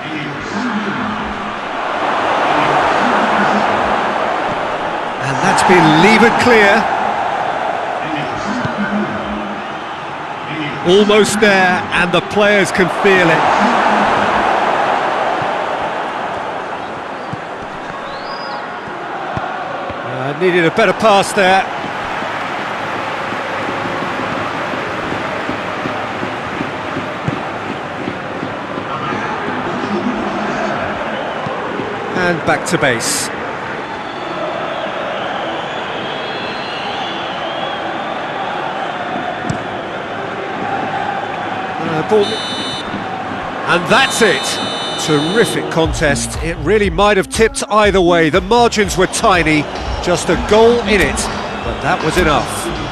And that's been levered clear. Almost there, and the players can feel it. Needed a better pass there. And back to base. And that's it. Terrific contest. It really might have tipped either way. The margins were tiny, just a goal in it, but that was enough.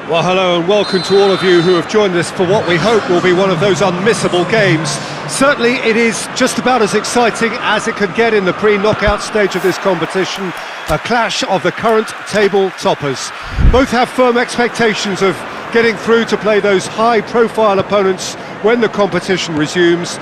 Well, hello and welcome to all of you who have joined us for what we hope will be one of those unmissable games. Certainly it is just about as exciting as it could get in the pre-knockout stage of this competition, a clash of the current table toppers. Both have firm expectations of getting through to play those high-profile opponents when the competition resumes.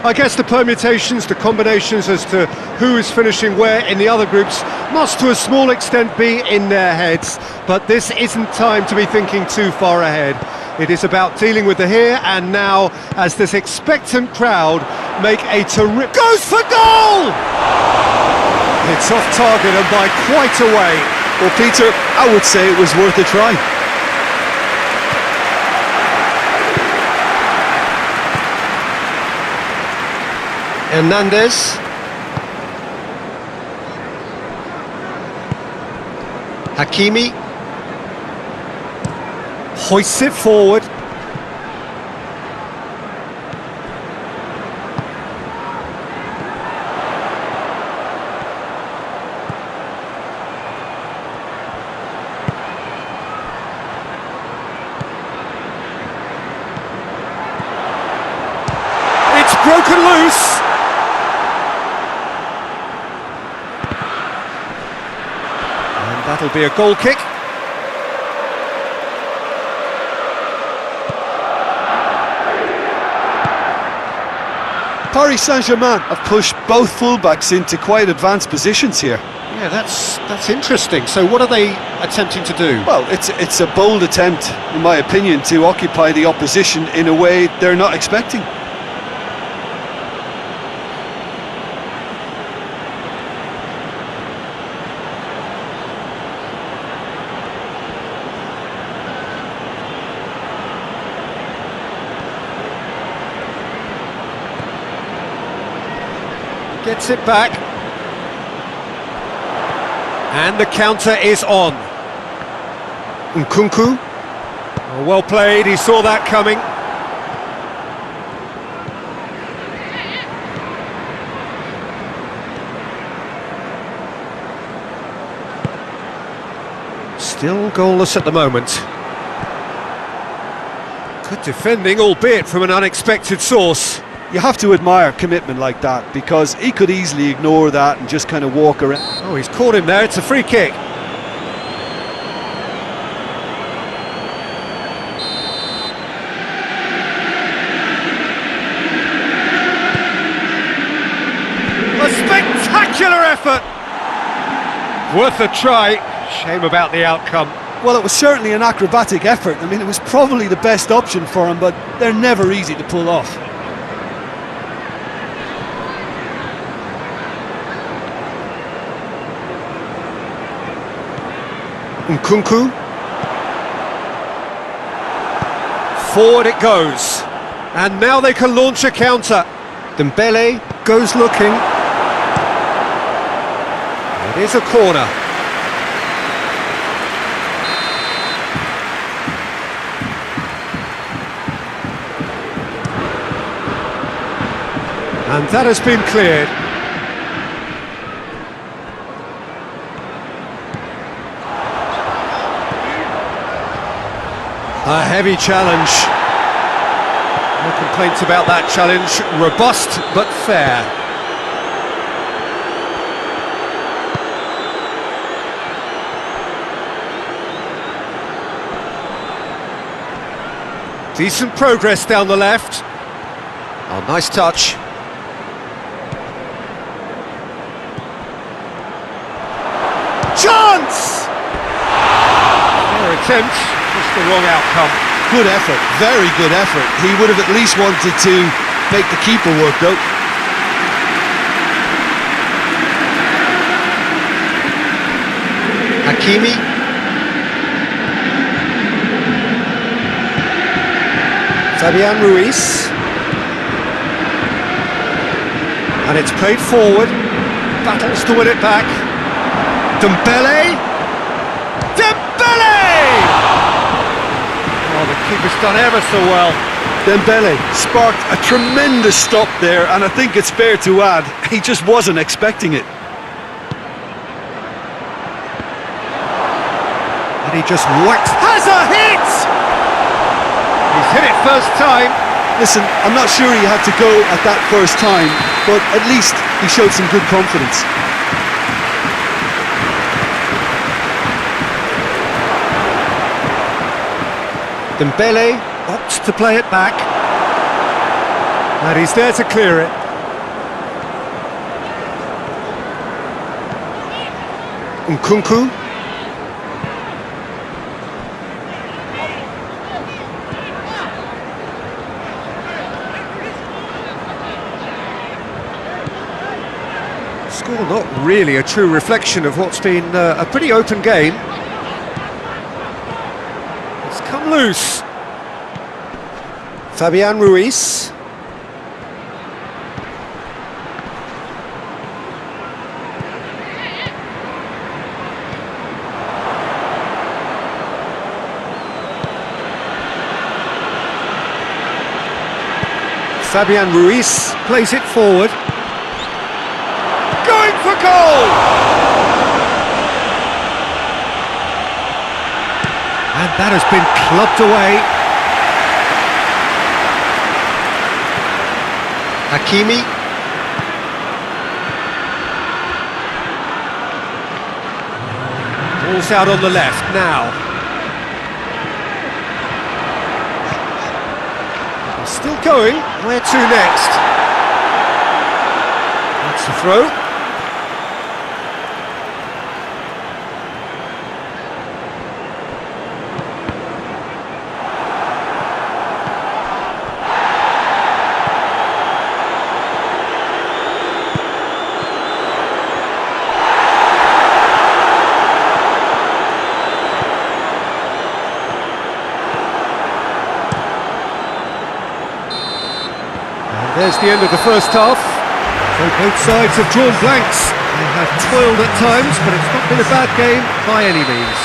I guess the permutations, the combinations as to who is finishing where in the other groups must to a small extent be in their heads, but this isn't time to be thinking too far ahead. It is about dealing with the here and now as this expectant crowd make a terrific... Goes for goal! It's off target and by quite a way. Well, Peter, I would say it was worth a try. Hernandez. Hakimi. Hoists it forward. It's broken loose. And that'll be a goal kick. Paris Saint-Germain have pushed both fullbacks into quite advanced positions here. Yeah, that's interesting. So what are they attempting to do? Well, it's a bold attempt, in my opinion, to occupy the opposition in a way they're not expecting. Gets it back. And the counter is on. Nkunku. Oh, well played, he saw that coming. Still goalless at the moment. Good defending, albeit from an unexpected source. You have to admire commitment like that, because he could easily ignore that and just kind of walk around. Oh, he's caught him there, it's a free kick. A spectacular effort! Worth a try, shame about the outcome. Well, it was certainly an acrobatic effort. I mean, it was probably the best option for him, but they're never easy to pull off. Nkunku. Forward it goes. And now they can launch a counter. Dembele goes looking. It is a corner. And that has been cleared. A heavy challenge. No complaints about that challenge. Robust but fair. Decent progress down the left. Oh, nice touch. Chance! Fair attempt. Just the wrong outcome. Good effort, very good effort. He would have at least wanted to make the keeper work though. Hakimi. Fabian Ruiz. And it's played forward. Battles to win it back. Dembele. Oh, the keeper's done ever so well. Dembele sparked a tremendous stop there, and I think it's fair to add, he just wasn't expecting it. And he just whacks. Has a hit! He's hit it first time. Listen, I'm not sure he had to go at that first time, but at least he showed some good confidence. Dembele opts to play it back. And he's there to clear it. Nkunku. Score not really a true reflection of what's been a pretty open game. It's come loose. Fabian Ruiz. Fabian Ruiz plays it forward. Going for goal! And that has been clubbed away. Hakimi. Ball's out on the left now. Still going. Where to next? That's the throw. There's the end of the first half. So both sides have drawn blanks. They have toiled at times, but it's not been a bad game by any means.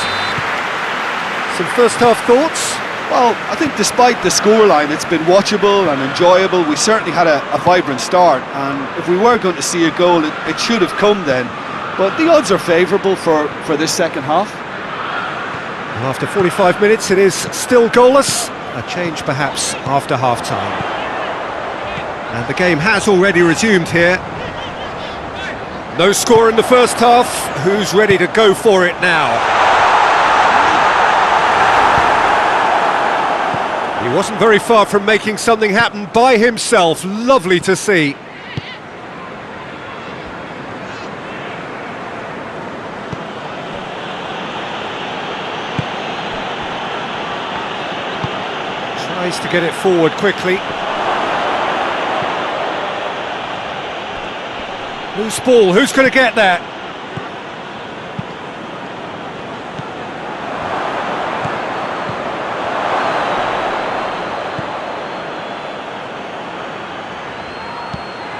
Some first half thoughts? Well, I think despite the scoreline, it's been watchable and enjoyable. We certainly had a vibrant start, and if we were going to see a goal, it should have come then. But the odds are favourable for this second half. After 45 minutes, it is still goalless. A change perhaps after half-time. And the game has already resumed here. No score in the first half. Who's ready to go for it now? He wasn't very far from making something happen by himself. Lovely to see. Tries to get it forward quickly. Loose ball, who's going to get that?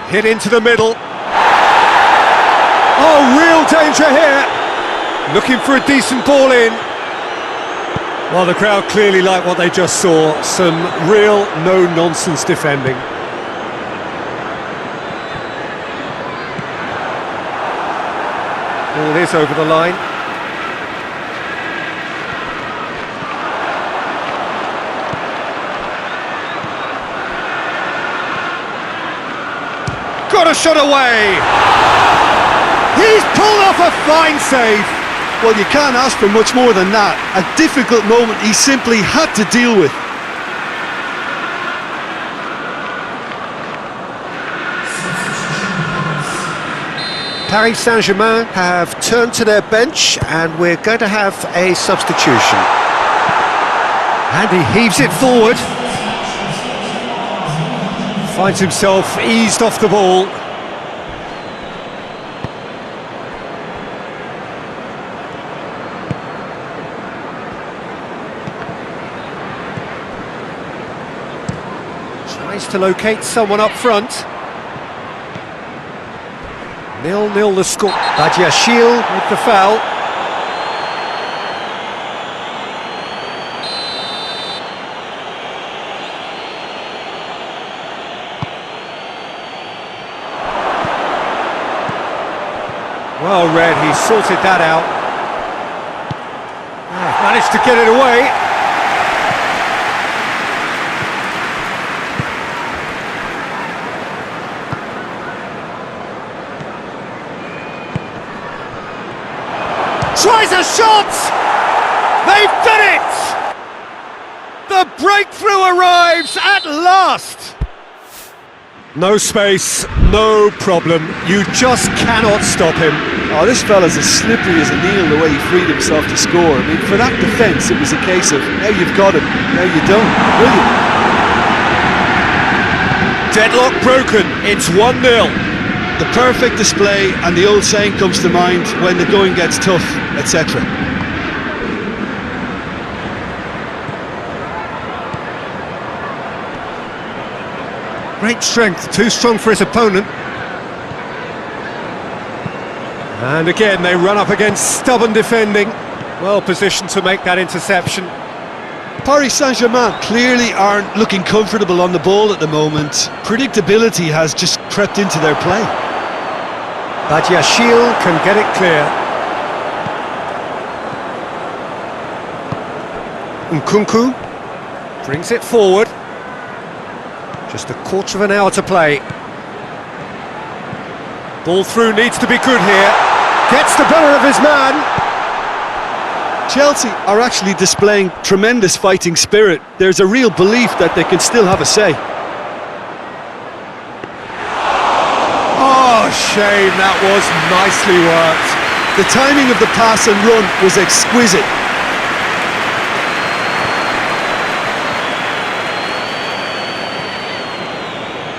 Hit into the middle. Oh, real danger here. Looking for a decent ball in. Well, the crowd clearly like what they just saw. Some real no-nonsense defending. Ball is over the line. Got a shot away! He's pulled off a fine save! Well, you can't ask for much more than that. A difficult moment he simply had to deal with. Paris Saint-Germain have turned to their bench and we're going to have a substitution. And he heaves it forward. Finds himself eased off the ball. Tries to locate someone up front. 0-0 the score. Badiashile With the foul. Well read, he sorted that out. Managed to get it away. Tries a shot! They've done it! The breakthrough arrives at last! No space, no problem. You just cannot stop him. Oh, this fella's as slippery as a needle the way he freed himself to score. I mean, for that defence, it was a case of, now you've got him, now you don't. Brilliant. Deadlock broken, it's 1-0. The perfect display, and the old saying comes to mind, when the going gets tough, etc. Great strength, too strong for his opponent. And again, they run up against stubborn defending. Well positioned to make that interception. Paris Saint-Germain clearly aren't looking comfortable on the ball at the moment. Predictability has just crept into their play. Badiashile can get it clear. Nkunku brings it forward. Just a quarter of an hour to play. Ball through needs to be good here. Gets the better of his man. Chelsea are actually displaying tremendous fighting spirit. There's a real belief that they can still have a say. Oh, shame, that was nicely worked. The timing of the pass and run was exquisite.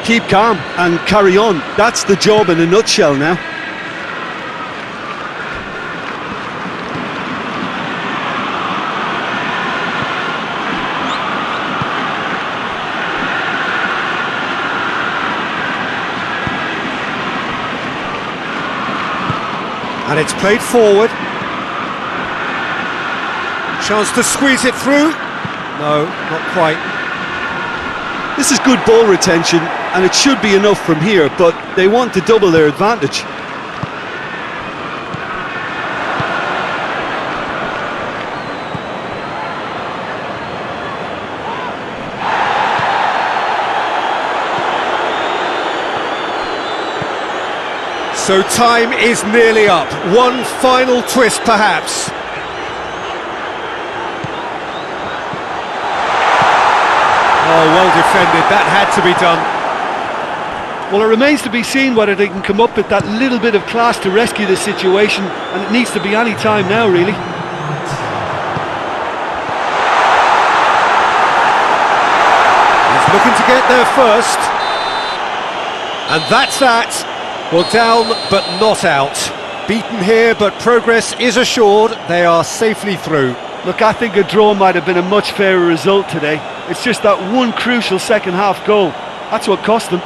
Keep calm and carry on. That's the job in a nutshell now. And it's played forward. Chance to squeeze it through. No, not quite. This is good ball retention, and it should be enough from here, but they want to double their advantage. So time is nearly up. One final twist, perhaps. Oh, well defended. That had to be done. Well, it remains to be seen whether they can come up with that little bit of class to rescue the situation, and it needs to be any time now, really. He's looking to get there first. And that's that. Well, down but not out. Beaten here, but progress is assured. They are safely through. Look, I think a draw might have been a much fairer result today. It's just that one crucial second half goal. That's what cost them.